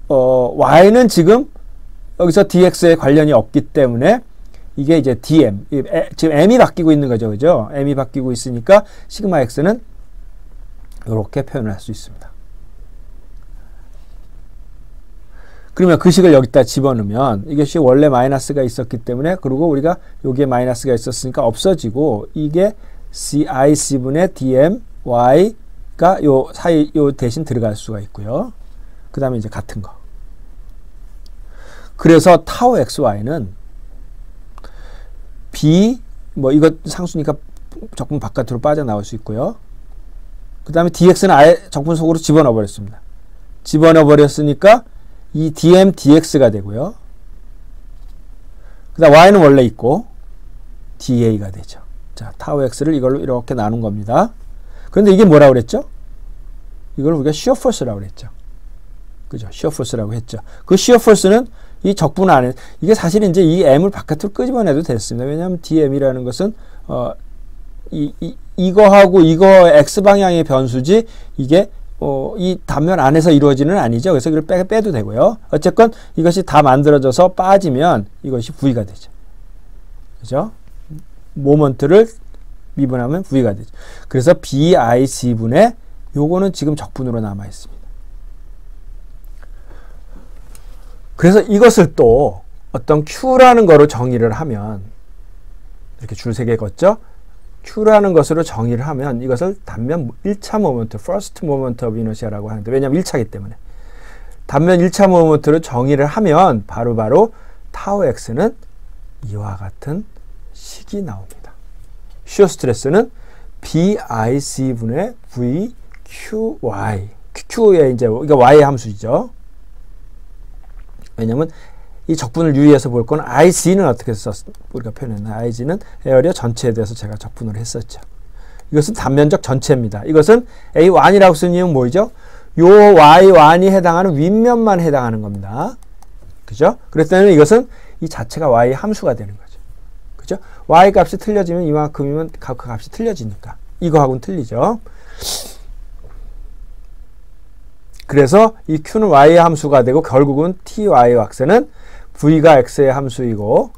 y는 지금 여기서 dx에 관련이 없기 때문에 이게 이제 dm, 지금 m이 바뀌고 있는 거죠. 그죠? m이 바뀌고 있으니까 시그마 x는 이렇게 표현을 할 수 있습니다. 그러면 그 식을 여기다 집어넣으면 이것이 원래 마이너스가 있었기 때문에, 그리고 우리가 여기에 마이너스가 있었으니까 없어지고, 이게 CIC분의 DM, Y가 요 사이, 요 대신 들어갈 수가 있고요. 그 다음에 이제 같은 거. 그래서 타우 XY는 B, 뭐 이거 상수니까 적분 바깥으로 빠져나올 수 있고요. 그 다음에 DX는 아예 적분 속으로 집어넣어 버렸습니다. 집어넣어 버렸으니까 이 dm dx가 되고요. 그 다음 y는 원래 있고 da가 되죠. 자, 타우 x를 이걸로 이렇게 나눈 겁니다. 그런데 이게 뭐라고 그랬죠? 이걸 우리가 shear force라고 그랬죠. 그죠? shear force라고 했죠. 그 shear force는 이 적분 안에, 이게 사실 이제 이 m을 바깥으로 끄집어내도 됐습니다. 왜냐하면 dm이라는 것은 이거하고 이거 x 방향의 변수지, 이게 이 단면 안에서 이루어지는 아니죠. 그래서 이걸 빼도 되고요. 어쨌건 이것이 다 만들어져서 빠지면 이것이 V가 되죠. 그죠? 모먼트를 미분하면 V가 되죠. 그래서 BIC분의 요거는 지금 적분으로 남아 있습니다. 그래서 이것을 또 어떤 Q라는 거로 정의를 하면, 이렇게 줄 3개 걷죠? Q라는 것으로 정의를 하면 이것을 단면 1차 모먼트, first moment of inertia라고 하는데, 왜냐하면 1차이기 때문에 단면 1차 모먼트로 정의를 하면 바로 타우 x는 이와 같은 식이 나옵니다. shear 스트레스는 BIC분의 VQY, Q의 이제 이거 Y의 함수이죠. 왜냐하면 이 적분을 유의해서 볼 건 IG는 어떻게 우리가 표현했나? IG는 에어리어 전체에 대해서 제가 적분을 했었죠. 이것은 단면적 전체입니다. 이것은 A1이라고 쓴 이유는 뭐죠? 요 Y1이 해당하는 윗면만 해당하는 겁니다. 그죠? 그렇기 때문에 이것은 이 자체가 Y 함수가 되는 거죠. 그죠? Y 값이 틀려지면 이만큼이면 그 값이 틀려지니까. 이거하고는 틀리죠. 그래서 이 Q는 Y의 함수가 되고, 결국은 TY 왁스는 V가 X의 함수이고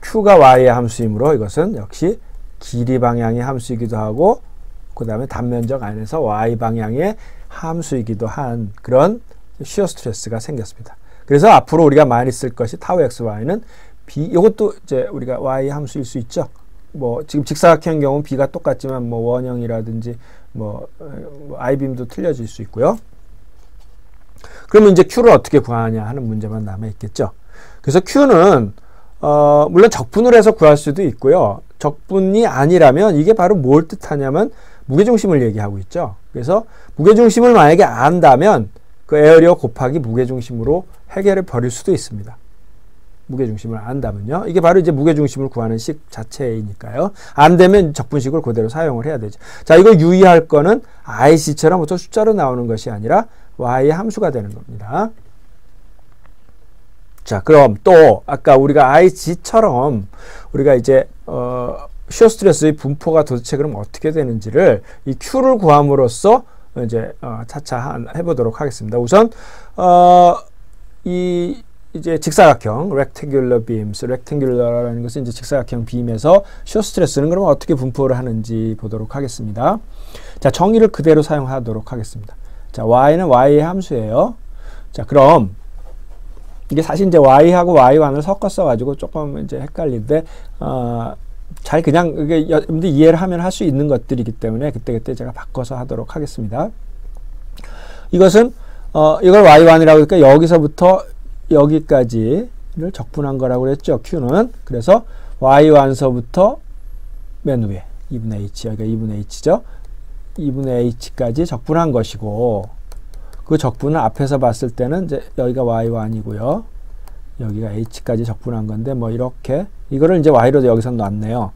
Q가 Y의 함수이므로 이것은 역시 길이 방향의 함수이기도 하고, 그 다음에 단면적 안에서 Y 방향의 함수이기도 한 그런 shear 스트레스가 생겼습니다. 그래서 앞으로 우리가 많이 쓸 것이 타우 XY는 B, 이것도 이제 우리가 Y 함수일 수 있죠. 뭐 지금 직사각형 경우는 B가 똑같지만 뭐 원형이라든지 뭐 I빔도 틀려질 수 있고요. 그러면 이제 Q를 어떻게 구하냐 하는 문제만 남아있겠죠. 그래서 Q는 물론 적분을 해서 구할 수도 있고요. 적분이 아니라면 이게 바로 뭘 뜻하냐면 무게중심을 얘기하고 있죠. 그래서 무게중심을 만약에 안다면 그 에어리어 곱하기 무게중심으로 해결해 버릴 수도 있습니다. 무게중심을 안다면요. 이게 바로 이제 무게중심을 구하는 식 자체이니까요. 안 되면 적분식을 그대로 사용을 해야 되죠. 자, 이거 유의할 거는 IC처럼 어떤 숫자로 나오는 것이 아니라 Y의 함수가 되는 겁니다. 자, 그럼 또 아까 우리가 IG처럼 우리가 이제 shear 스트레스의 분포가 도대체 그럼 어떻게 되는지를 이 Q를 구함으로써 이제 차차 해보도록 하겠습니다. 우선 이 이제 직사각형 rectangular beams, rectangular라는 것은 이제 직사각형 빔에서 shear 스트레스는 그럼 어떻게 분포를 하는지 보도록 하겠습니다. 자, 정의를 그대로 사용하도록 하겠습니다. 자, y는 y의 함수예요. 자, 그럼 이게 사실 이제 y하고 y1을 섞었어 가지고 조금 이제 헷갈린데 잘 그냥 이게 여러분들 이해를 하면 할 수 있는 것들이기 때문에 그때그때 제가 바꿔서 하도록 하겠습니다. 이것은 이걸 y1이라고 하니까 여기서부터 여기까지를 적분한 거라고 그랬죠. Q는. 그래서 y1서부터 맨 위에 2분의 h, 여기가 2분의 h죠. 2분의 h까지 적분한 것이고, 그 적분은 앞에서 봤을 때는 이제 여기가 y1이고요. 여기가 h까지 적분한 건데, 뭐 이렇게 이거를 이제 y로 여기서 놨네요.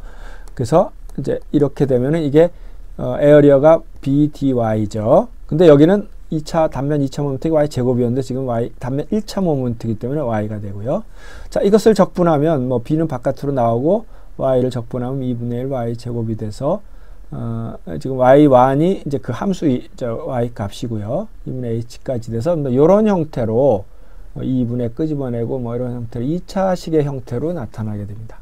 그래서 이제 이렇게 되면은 이게 에어리어가 bdy죠. 근데 여기는 2차 단면 2차 모멘트가 y 제곱이었는데 지금 y 단면 1차 모멘트이기 때문에 y가 되고요. 자, 이것을 적분하면 뭐 b는 바깥으로 나오고 y를 적분하면 2분의 1 y 제곱이 돼서 지금 y1이 이제 그 함수 y 값이고요. 2분의 h까지 돼서 뭐 이런 형태로 2분의 끄집어내고 뭐 이런 형태로 2차식의 형태로 나타나게 됩니다.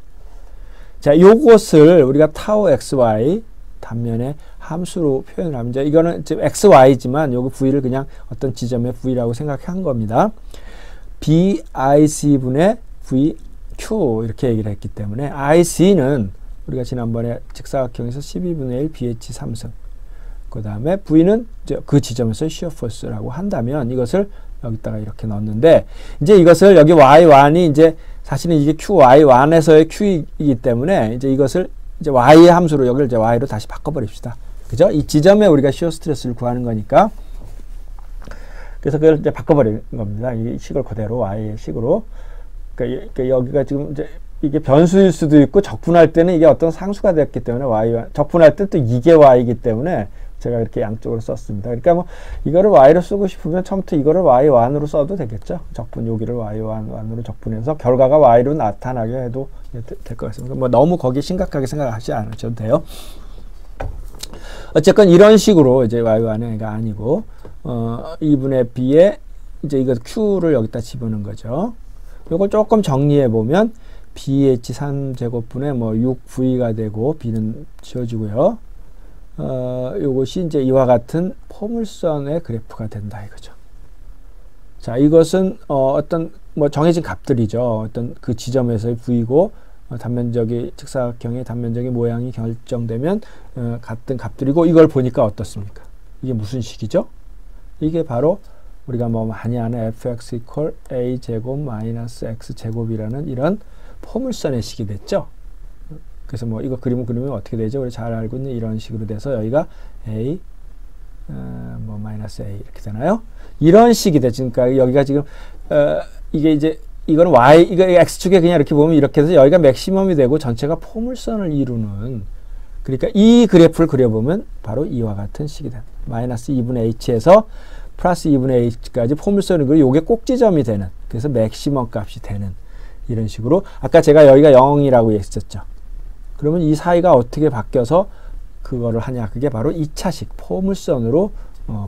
자, 요것을 우리가 타우 xy 단면의 함수로 표현을 하면 이제 이거는 지금 xy지만 요거 v를 그냥 어떤 지점의 v라고 생각한 겁니다. bic분의 vq 이렇게 얘기를 했기 때문에 ic는 우리가 지난번에 직사각형에서 12분의 1 bh 3승, 그 다음에 v는 이제 그 지점에서 shear force라고 한다면 이것을 여기다가 이렇게 넣었는데, 이제 이것을 여기 y1이 이제 사실은 이게 qy1에서의 q이기 때문에 이제 이것을 이제 y의 함수로 여기를 이제 y로 다시 바꿔버립시다. 그죠? 이 지점에 우리가 시어 스트레스를 구하는 거니까. 그래서 그걸 이제 바꿔버리는 겁니다. 이 식을 그대로 y의 식으로. 그러니까 여기가 지금 이제 이게 변수일 수도 있고 적분할 때는 이게 어떤 상수가 됐기 때문에 y, 적분할 때 또 이게 y이기 때문에 제가 이렇게 양쪽으로 썼습니다. 그러니까 뭐 이거를 y로 쓰고 싶으면 처음부터 이거를 y1으로 써도 되겠죠. 적분 여기를 y1으로 적분해서 결과가 y로 나타나게 해도 될 것 같습니다. 뭐 너무 거기 심각하게 생각하지 않으셔도 돼요. 어쨌건 이런 식으로 이제 y1이 아니고 2분의 b에 이제 이거 q를 여기다 집어넣은 거죠. 요걸 조금 정리해 보면 bh 3제곱분의 뭐 6v가 되고 b는 지워지고요. 요것이 이제 이와 같은 포물선의 그래프가 된다 이거죠. 자, 이것은 어떤 뭐 정해진 값들이죠. 어떤 그 지점에서의 v고 단면적이 직사각형의 단면적인 모양이 결정되면 같은 값들이고, 이걸 보니까 어떻습니까? 이게 무슨 식이죠? 이게 바로 우리가 뭐 많이 아는 fx equal a 제곱 마이너스 x 제곱이라는 이런 포물선의 식이 됐죠. 그래서 뭐 이거 그리면 어떻게 되죠? 우리 잘 알고 있는 이런 식으로 돼서 여기가 a 뭐 마이너스 a 이렇게 되나요? 이런 식이 됐죠. 그러니까 여기가 지금 이게 이제 이거는 y 이거 x축에 그냥 이렇게 보면 이렇게 해서 여기가 맥시멈이 되고 전체가 포물선을 이루는, 그러니까 이 그래프를 그려보면 바로 이와 같은 식이 됩니다. 마이너스 2분의 h에서 플러스 2분의 h까지 포물선을 그리고 요게 꼭지점이 되는, 그래서 맥시멈 값이 되는 이런 식으로. 아까 제가 여기가 0이라고 했었죠. 그러면 이 사이가 어떻게 바뀌어서 그거를 하냐, 그게 바로 2차식 포물선으로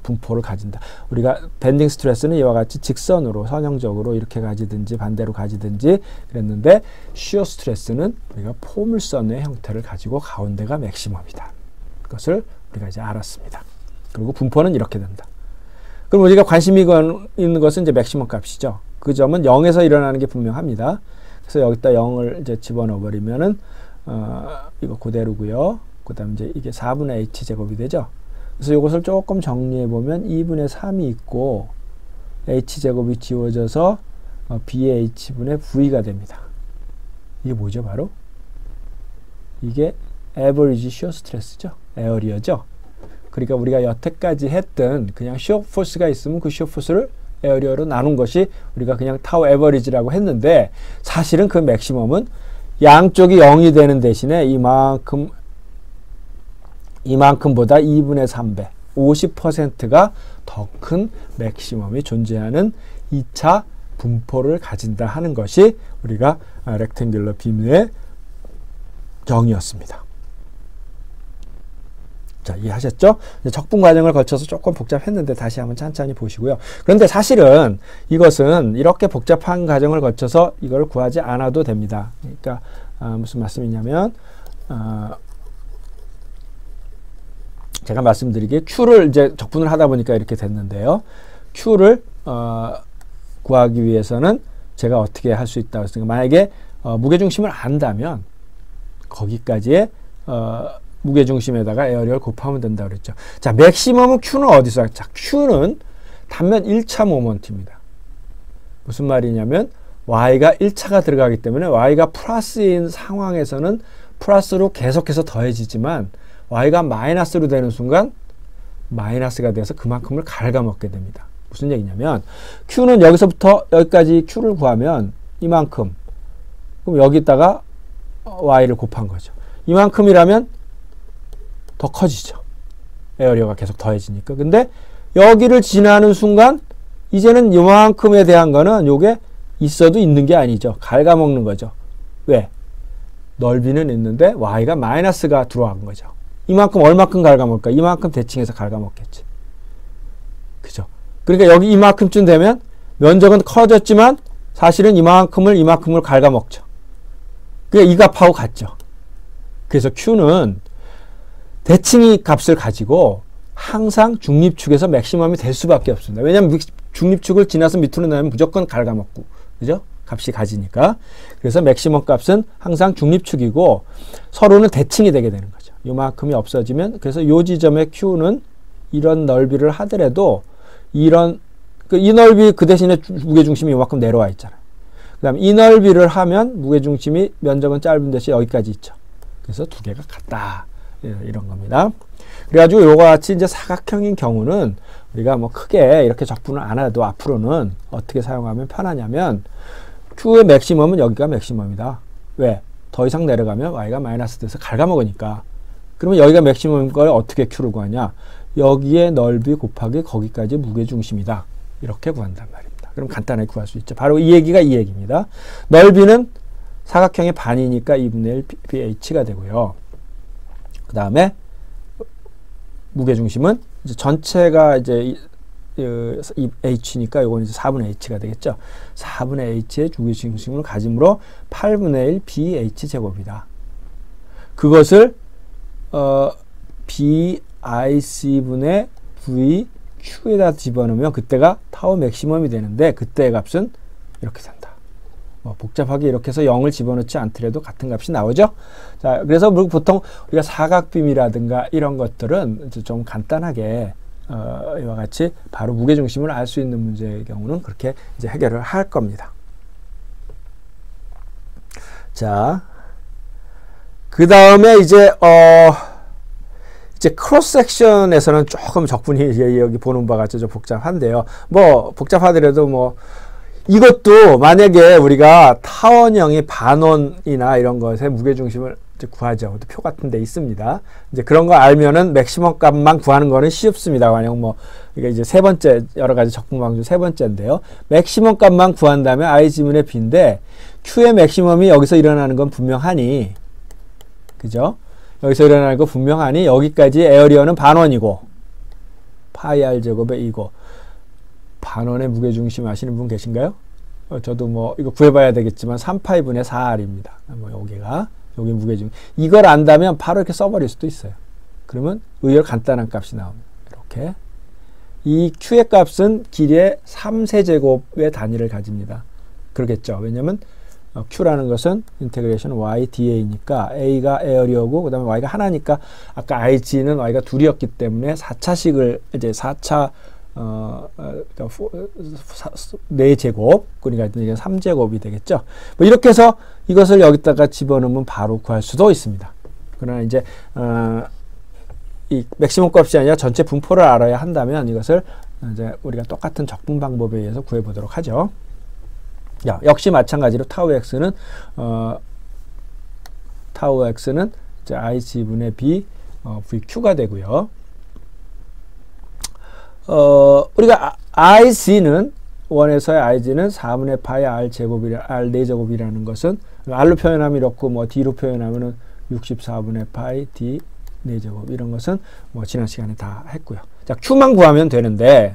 분포를 가진다. 우리가 밴딩 스트레스는 이와 같이 직선으로 선형적으로 이렇게 가지든지 반대로 가지든지 그랬는데, 쉬어 스트레스는 우리가 포물선의 형태를 가지고 가운데가 맥시멈이다. 그것을 우리가 이제 알았습니다. 그리고 분포는 이렇게 된다. 그럼 우리가 관심이 있는 것은 이제 맥시멈 값이죠. 그 점은 0에서 일어나는 게 분명합니다. 그래서 여기다 0을 이제 집어넣어 버리면은 이거 그대로고요. 그 다음 이제 이게 4분의 h 제곱이 되죠. 그래서 이것을 조금 정리해 보면 2분의 3이 있고 h 제곱이 지워져서 bh분의 v가 됩니다. 이게 뭐죠? 바로 이게 average shear stress죠. 에어리어죠. 그러니까 우리가 여태까지 했던 그냥 shear force가 있으면 그 shear force를 에어리어로 나눈 것이 우리가 그냥 타우 에버리지라고 했는데, 사실은 그 맥시멈은 양쪽이 0이 되는 대신에 이만큼보다 2분의 3배, 50%가 더 큰 맥시멈이 존재하는 2차 분포를 가진다 하는 것이 우리가 렉탱귤러 빔의 정의였습니다. 자, 이해하셨죠? 적분 과정을 거쳐서 조금 복잡했는데 다시 한번 천천히 보시고요. 그런데 사실은 이것은 이렇게 복잡한 과정을 거쳐서 이걸 구하지 않아도 됩니다. 그러니까 무슨 말씀이냐면 제가 말씀드리기에 Q를 이제 적분을 하다 보니까 이렇게 됐는데요. Q를 구하기 위해서는 제가 어떻게 할 수 있다고 했으니까, 만약에 무게중심을 안다면 거기까지의 무게중심에다가 에어리어를 곱하면 된다고 그랬죠. 자, 맥시멈은 Q는 어디서? 자, Q는 단면 1차 모먼트입니다. 무슨 말이냐면 Y가 1차가 들어가기 때문에 Y가 플러스인 상황에서는 플러스로 계속해서 더해지지만 y가 마이너스로 되는 순간 마이너스가 돼서 그만큼을 갉아먹게 됩니다. 무슨 얘기냐면 q는 여기서부터 여기까지 q를 구하면 이만큼, 그럼 여기다가 y를 곱한 거죠. 이만큼이라면 더 커지죠. 에어리어가 계속 더해지니까. 근데 여기를 지나는 순간 이제는 이만큼에 대한 거는 요게 있어도 있는 게 아니죠. 갉아먹는 거죠. 왜? 넓이는 있는데 y가 마이너스가 들어간 거죠. 이만큼 얼마큼 갉아먹을까? 이만큼 대칭해서 갉아먹겠지. 그죠? 그러니까 여기 이만큼쯤 되면 면적은 커졌지만 사실은 이만큼을 갉아먹죠. 그게 이 값하고 같죠. 그래서 Q는 대칭이 값을 가지고 항상 중립축에서 맥시멈이 될 수밖에 없습니다. 왜냐하면 중립축을 지나서 밑으로 나면 무조건 갉아먹고, 그죠? 값이 가지니까. 그래서 맥시멈 값은 항상 중립축이고 서로는 대칭이 되게 되는 거죠. 요만큼이 없어지면, 그래서 요 지점의 Q는 이런 넓이를 하더라도 이 넓이 그 대신에 무게중심이 요만큼 내려와 있잖아요. 그 다음에 이 넓이를 하면 무게중심이 면적은 짧은 대신 여기까지 있죠. 그래서 두 개가 같다. 이런 겁니다. 그래가지고 요거 같이 이제 사각형인 경우는 우리가 뭐 크게 이렇게 적분을 안 해도 앞으로는 어떻게 사용하면 편하냐면 Q의 맥시멈은 여기가 맥시멈이다. 왜? 더 이상 내려가면 Y가 마이너스 돼서 갉아먹으니까. 그러면 여기가 맥시멈인 걸 어떻게 Q를 구하냐? 여기에 넓이 곱하기 거기까지 무게중심이다. 이렇게 구한단 말입니다. 그럼 간단하게 구할 수 있죠. 바로 이 얘기가 이 얘기입니다. 넓이는 사각형의 반이니까 2분의 1 BH가 되고요. 그 다음에 무게중심은 이제 전체가 이제 H니까 이건 이제 4분의 H가 되겠죠. 4분의 H의 무게중심을 가짐으로 8분의 1 BH 제곱이다. 그것을 BIC분의 VQ에다 집어넣으면 그때가 타워 맥시멈이 되는데 그때의 값은 이렇게 된다. 복잡하게 이렇게 해서 0을 집어넣지 않더라도 같은 값이 나오죠. 자, 그래서 보통 우리가 사각빔이라든가 이런 것들은 좀 간단하게 이와 같이 바로 무게중심을 알 수 있는 문제의 경우는 그렇게 이제 해결을 할 겁니다. 자, 그 다음에 이제 크로스 섹션에서는 조금 적분이 여기 보는 바가 좀 복잡한데요. 뭐 복잡하더라도 뭐 이것도 만약에 우리가 타원형의 반원이나 이런 것의 무게중심을 이제 구하죠. 표 같은 데 있습니다. 이제 그런 거 알면은 맥시멈 값만 구하는 거는 쉽습니다. 만약 뭐 이게 이제 세 번째 여러 가지 적분 방법 세 번째인데요. 맥시멈 값만 구한다면 i지분의 b인데 q의 맥시멈이 여기서 일어나는 건 분명하니, 그죠? 여기서 일어나는 거 분명하니 여기까지 에어리어는 반원이고 파이 r 제곱에 2고 반원의 무게중심 아시는 분 계신가요? 저도 뭐 이거 구해봐야 되겠지만 3파이분의 4R입니다. 뭐 여기 무게중심. 이걸 안다면 바로 이렇게 써버릴 수도 있어요. 그러면 의외로 간단한 값이 나옵니다. 이렇게. 이 Q의 값은 길이의 3세제곱의 단위를 가집니다. 그러겠죠. 왜냐면 Q라는 것은 인테그레이션 y dA니까 A가 에어리어고 그 다음에 Y가 하나니까 아까 IG는 Y가 둘이었기 때문에 4차식을 이제 4차 4제곱, 그러니까 이게 3제곱이 되겠죠. 뭐 이렇게 해서 이것을 여기다가 집어넣으면 바로 구할 수도 있습니다. 그러나 이제 이 맥시멈 값이 아니라 전체 분포를 알아야 한다면 이것을 이제 우리가 똑같은 적분 방법에 의해서 구해 보도록 하죠. 역시 마찬가지로 타우 x는 이제 IG분의 B VQ가 되고요. 우리가 IG는 원에서의 IG는 4분의 파이 R 제곱이라 R 4제곱이라는 것은 R로 표현하면 이렇고 뭐 D로 표현하면은 64분의 파이 D 4제곱 이런 것은 뭐 지난 시간에 다 했고요. 자, Q만 구하면 되는데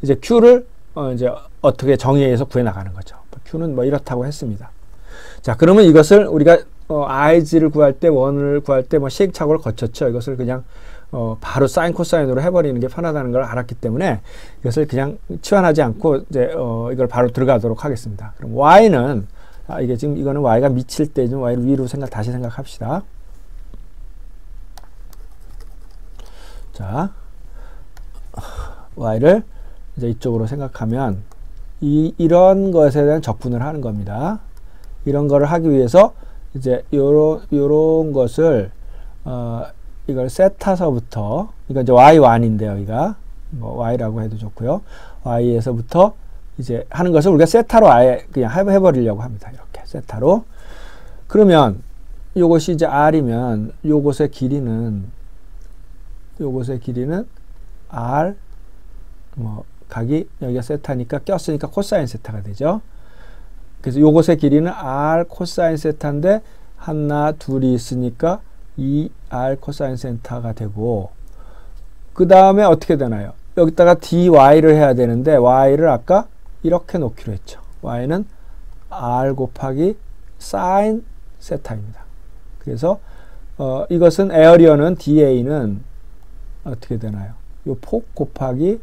이제 Q를 이제 어떻게 정의해서 구해 나가는 거죠. Q는 뭐 이렇다고 했습니다. 자, 그러면 이것을 우리가 IG를 구할 때 원을 구할 때 뭐 시행착오를 거쳤죠. 이것을 그냥 바로 사인 코사인으로 해버리는 게 편하다는 걸 알았기 때문에 이것을 그냥 치환하지 않고 이제 이걸 바로 들어가도록 하겠습니다. 그럼 y는 이게 지금 이거는 y가 미칠 때 좀 y를 위로 다시 생각합시다. 자, y를 이제 이쪽으로 생각하면 이런 것에 대한 적분을 하는 겁니다. 이런 거를 하기 위해서 이제 요런 것을 이걸 세타서부터, 이거 이제 y1인데요, 여기가 뭐 y라고 해도 좋고요. y에서부터 이제 하는 것을 우리가 세타로 아예 그냥 해버리려고 합니다. 이렇게 세타로. 그러면 요것이 이제 r이면 요것의 길이는 r, 뭐 각이 여기가 세타니까 꼈으니까 코사인 세타가 되죠. 그래서 요것의 길이는 r 코사인 세타인데 하나 둘이 있으니까 2r 코사인 세타가 되고, 그 다음에 어떻게 되나요? 여기다가 dy를 해야 되는데 y를 아까 이렇게 놓기로 했죠. y는 r 곱하기 사인 세타입니다. 그래서 이것은 에어리어는 da는 어떻게 되나요? 요 폭 곱하기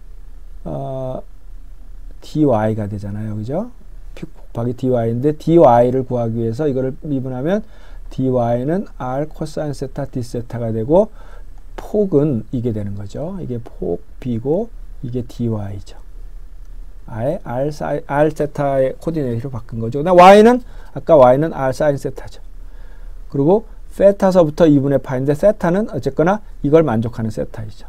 dy가 되잖아요. 그죠? 폭 곱하기 dy인데 dy를 구하기 위해서 이거를 미분하면 dy는 r 코사인 세타 d 세타가 되고, 폭은 이게 되는 거죠. 이게 폭 b고 이게 dy죠. 아예 r 세타의 코디네이트로 바꾼 거죠. 그다음 y는 아까 y는 r 사인 세타죠. 그리고 세타서부터 2분의 파인데 세타는 어쨌거나 이걸 만족하는 세타이죠.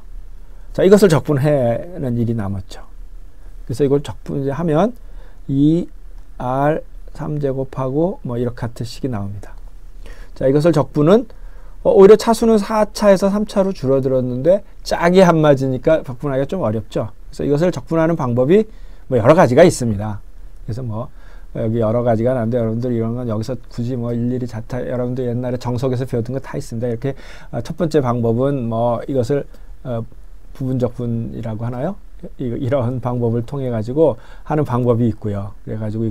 자, 이것을 적분하는 일이 남았죠. 그래서 이걸 적분하면 2r 3제곱하고 뭐 이렇게 같은 식이 나옵니다. 자, 이것을 적분은 오히려 차수는 4차에서 3차로 줄어들었는데 짝이 안 맞으니까 적분하기가 좀 어렵죠. 그래서 이것을 적분하는 방법이 뭐 여러 가지가 있습니다. 그래서 뭐 여기 여러 가지가 나는데 여러분들 이런 건 여기서 굳이 뭐 일일이 여러분들 옛날에 정석에서 배웠던 거 다 있습니다. 이렇게 첫 번째 방법은 뭐 이것을 부분적분이라고 하나요? 이런 방법을 통해 가지고 하는 방법이 있고요. 그래 가지고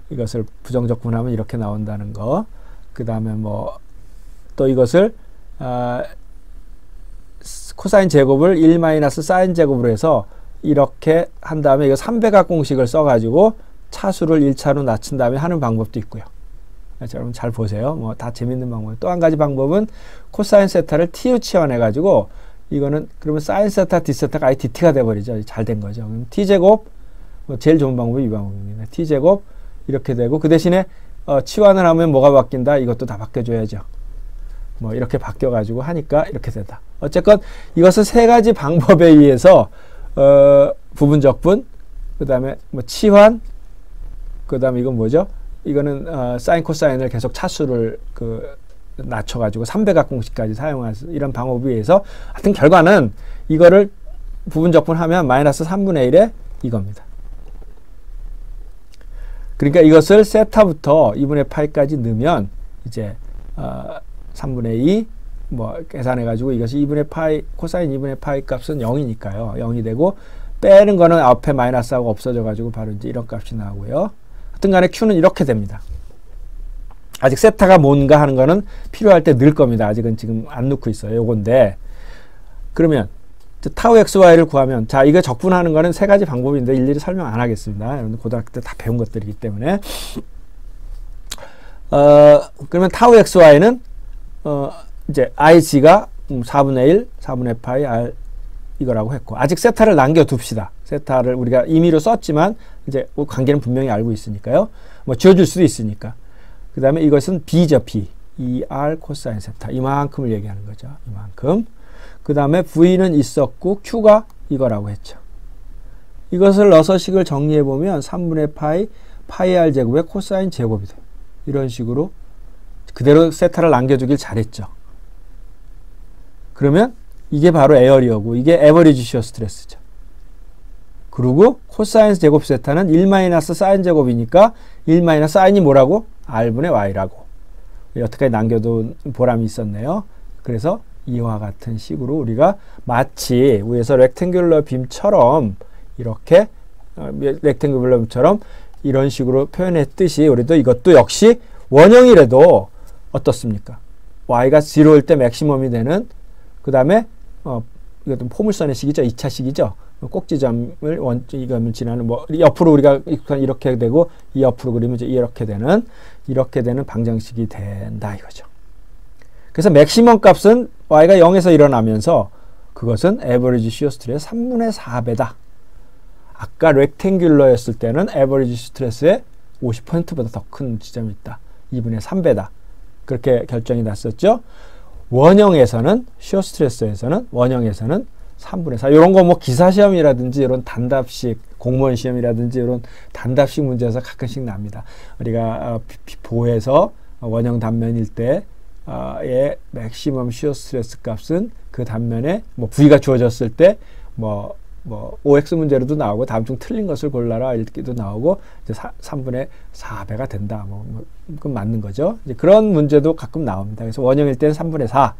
이것을 부정적분하면 이렇게 나온다는 거. 그 다음에 뭐 또 이것을 코사인 제곱을 1 사인 제곱으로 해서 이렇게 한 다음에 이거 3배각 공식을 써가지고 차수를 1차로 낮춘 다음에 하는 방법도 있고요. 자, 여러분 잘 보세요. 뭐 다 재밌는 방법. 또 한 가지 방법은 코사인 세타를 t로 치환해가지고 이거는 그러면 사인 세타 d 세타가 아예 dt가 돼버리죠. 잘 된 거죠. 그럼 t제곱, 뭐 제일 좋은 방법이 이 방법입니다. t제곱 이렇게 되고, 그 대신에 치환을 하면 뭐가 바뀐다? 이것도 다 바뀌어줘야죠. 뭐 이렇게 바뀌어가지고 하니까 이렇게 된다. 어쨌건 이것은 세 가지 방법에 의해서 부분적분, 그 다음에 뭐 치환, 그 다음에 이건 뭐죠? 이거는 사인 코사인을 계속 차수를 낮춰가지고 3배각 공식까지 사용할 이런 방법에 의해서 하여튼 결과는 이거를 부분적분하면 마이너스 3분의 1에 이겁니다. 그러니까 이것을 세타부터 2분의 파이까지 넣으면 이제 3분의 2 뭐 계산해가지고 이것이 2분의 파이 코사인 2분의 파이 값은 0이니까요. 0이 되고 빼는 거는 앞에 마이너스하고 없어져가지고 바로 이제 이런 값이 나오고요. 하여튼 간에 Q는 이렇게 됩니다. 아직 세타가 뭔가 하는 거는 필요할 때 넣을 겁니다. 아직은 지금 안 넣고 있어요. 요건데 그러면 타우 xy를 구하면, 자, 이거 적분하는 거는 세 가지 방법인데 일일이 설명 안 하겠습니다. 여러분 고등학교 때 다 배운 것들이기 때문에. 그러면 타우 xy는 이제 ig가 4분의 1, 4분의 파이 r 이거라고 했고, 아직 세타를 남겨둡시다. 세타를 우리가 임의로 썼지만 이제 관계는 분명히 알고 있으니까요. 뭐 지워줄 수도 있으니까. 그 다음에 이것은 b죠, b. 2r 코사인 세타. 이만큼을 얘기하는 거죠. 이만큼. 그 다음에 v는 있었고 q가 이거라고 했죠. 이것을 넣어서 식을 정리해보면 3분의 파이 r 제곱의 코사인 제곱이 돼요. 이런 식으로 그대로 세타를 남겨두길 잘했죠. 그러면 이게 바로 에어리어고 이게 에버리지 시어 스트레스죠. 그리고 코사인 제곱 세타는 1 사인 제곱이니까 1 사인이 뭐라고? r분의 y라고. 여태까지 남겨둔 보람이 있었네요. 그래서 이와 같은 식으로 우리가 마치 위에서 렉탱귤러 빔처럼 이렇게 렉탱귤러 빔처럼 이런 식으로 표현했듯이 우리도 이것도 역시 원형이라도 어떻습니까? y가 0일 때 맥시멈이 되는, 그 다음에 이것도 포물선의 식이죠. 2차 식이죠. 꼭지점을 이거면 지나는 뭐 옆으로 우리가 이렇게 되고 이 옆으로 그리면 이제 이렇게 되는 방정식이 된다 이거죠. 그래서 맥시멈 값은 y가 0에서 일어나면서 그것은 에버리지 시어 스트레스 3분의 4배다. 아까 렉탱귤러였을 때는 에버리지 스트레스의 50%보다 더 큰 지점이 있다. 2분의 3배다. 그렇게 결정이 났었죠. 원형에서는 시어 스트레스에서는 원형에서는 3분의 4. 이런 거 뭐 기사 시험이라든지 이런 단답식 공무원 시험이라든지 이런 단답식 문제에서 가끔씩 납니다. 우리가 보에서 원형 단면일 때의 맥시멈 시어 스트레스 값은 그 단면에 뭐 V가 주어졌을 때 뭐 OX 문제로도 나오고 다음 중 틀린 것을 골라라 이렇게도 나오고 이제 3분의 4배가 된다. 그건 맞는 거죠. 이제 그런 문제도 가끔 나옵니다. 그래서 원형일 때는 3분의 4.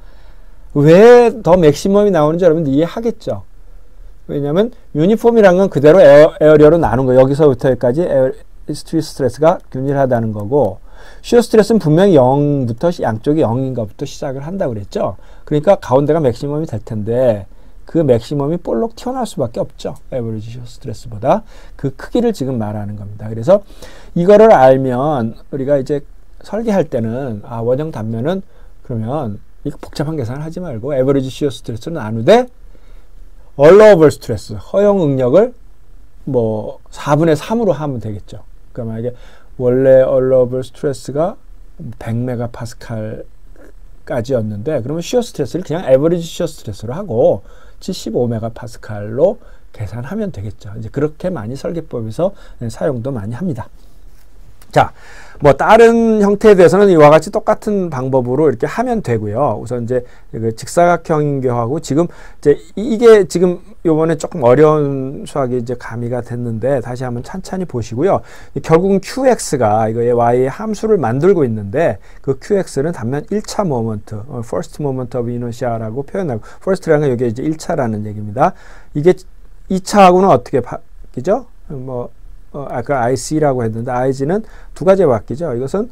왜 더 맥시멈이 나오는지 여러분 이해하겠죠? 왜냐하면 유니폼이란 건 그대로 에어리어로 나눈 거예요. 여기서부터 여기까지 스트레스가 균일하다는 거고, 시어 스트레스는 분명히 0부터 양쪽이 0인가부터 시작을 한다고 그랬죠. 그러니까 가운데가 맥시멈이 될 텐데 그 맥시멈이 볼록 튀어나올 수밖에 없죠. 에버리지 시어 스트레스보다. 그 크기를 지금 말하는 겁니다. 그래서 이거를 알면 우리가 이제 설계할 때는 원형 단면은 그러면 이거 복잡한 계산을 하지 말고 에버리지 시어 스트레스를 나누되 allowable 스트레스, 허용 응력을 뭐 4분의 3으로 하면 되겠죠. 그러니까 만약에 원래 allowable 스트레스가 100메가파스칼까지였는데 그러면 시어 스트레스를 그냥 에버리지 시어 스트레스로 하고 75메가파스칼로 계산하면 되겠죠. 이제 그렇게 많이 설계법에서 사용도 많이 합니다. 자, 뭐 다른 형태에 대해서는 이와 같이 똑같은 방법으로 이렇게 하면 되고요. 우선 이제 그 직사각형인교하고 지금 이제 이게 지금 요번에 조금 어려운 수학이 이제 가미가 됐는데 다시 한번 찬찬히 보시고요. 결국은 QX가 이거의 Y의 함수를 만들고 있는데 그 QX는 단면 1차 모먼트, first moment of inertia라고 표현하고, first라는 건 여기 이제 1차라는 얘기입니다. 이게 2차하고는 어떻게 바뀌죠? 아까 IC라고 했는데 IG는 두 가지가 바뀌죠. 이것은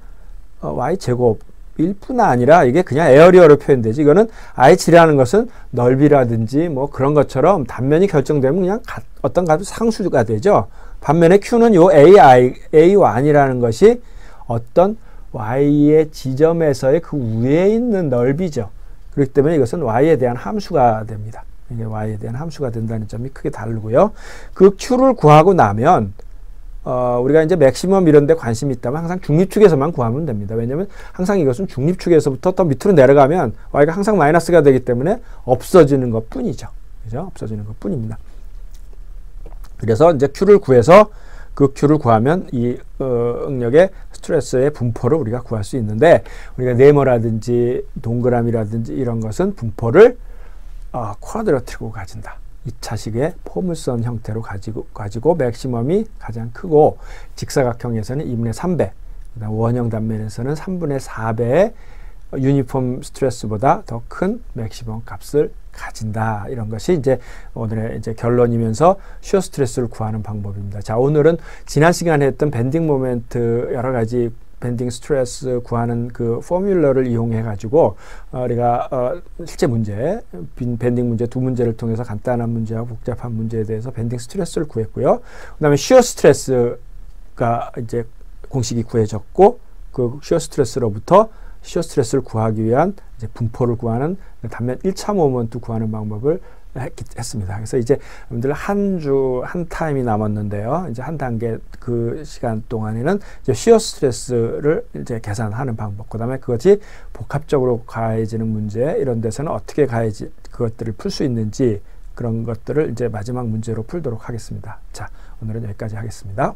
Y제곱일 뿐 아니라 이게 그냥 에어리어로 표현되지. 이거는 IG라는 것은 넓이라든지 뭐 그런 것처럼 단면이 결정되면 그냥 어떤 값이 상수가 되죠. 반면에 Q는 요 A1이라는 것이 어떤 Y의 지점에서의 그 위에 있는 넓이죠. 그렇기 때문에 이것은 Y에 대한 함수가 됩니다. 이게 Y에 대한 함수가 된다는 점이 크게 다르고요. 그 Q를 구하고 나면 우리가 이제 맥시멈 이런 데 관심이 있다면 항상 중립축에서만 구하면 됩니다. 왜냐하면 항상 이것은 중립축에서부터 더 밑으로 내려가면 Y가 항상 마이너스가 되기 때문에 없어지는 것 뿐이죠. 그죠? 없어지는 것 뿐입니다. 그래서 이제 Q를 구해서 그 Q를 구하면 이 응력의 스트레스의 분포를 우리가 구할 수 있는데, 우리가 네모라든지 동그라미라든지 이런 것은 분포를 쿼드라틱으로 가진다. 2차식의 포물선 형태로 가지고 맥시멈이 가장 크고, 직사각형에서는 2분의 3배, 원형 단면에서는 3분의 4배의 유니폼 스트레스보다 더 큰 맥시멈 값을 가진다. 이런 것이 이제 오늘의 이제 결론이면서 시어 스트레스를 구하는 방법입니다. 자, 오늘은 지난 시간에 했던 밴딩 모멘트 여러 가지 밴딩 스트레스 구하는 그 포뮬러를 이용해 가지고 우리가 실제 문제, 밴딩 문제 두 문제를 통해서 간단한 문제와 복잡한 문제에 대해서 밴딩 스트레스를 구했고요. 그다음에 시어 스트레스가 이제 공식이 구해졌고, 그 시어 스트레스로부터 시어 스트레스를 구하기 위한 이제 분포를 구하는 단면 1차 모먼트 구하는 방법을 했습니다. 그래서 이제 여러분들 한 타임이 남았는데요. 이제 한 단계 그 시간 동안에는 이제 시어 스트레스를 이제 계산하는 방법, 그다음에 그것이 복합적으로 가해지는 문제, 이런 데서는 어떻게 그것들을 풀 수 있는지, 그런 것들을 이제 마지막 문제로 풀도록 하겠습니다. 자, 오늘은 여기까지 하겠습니다.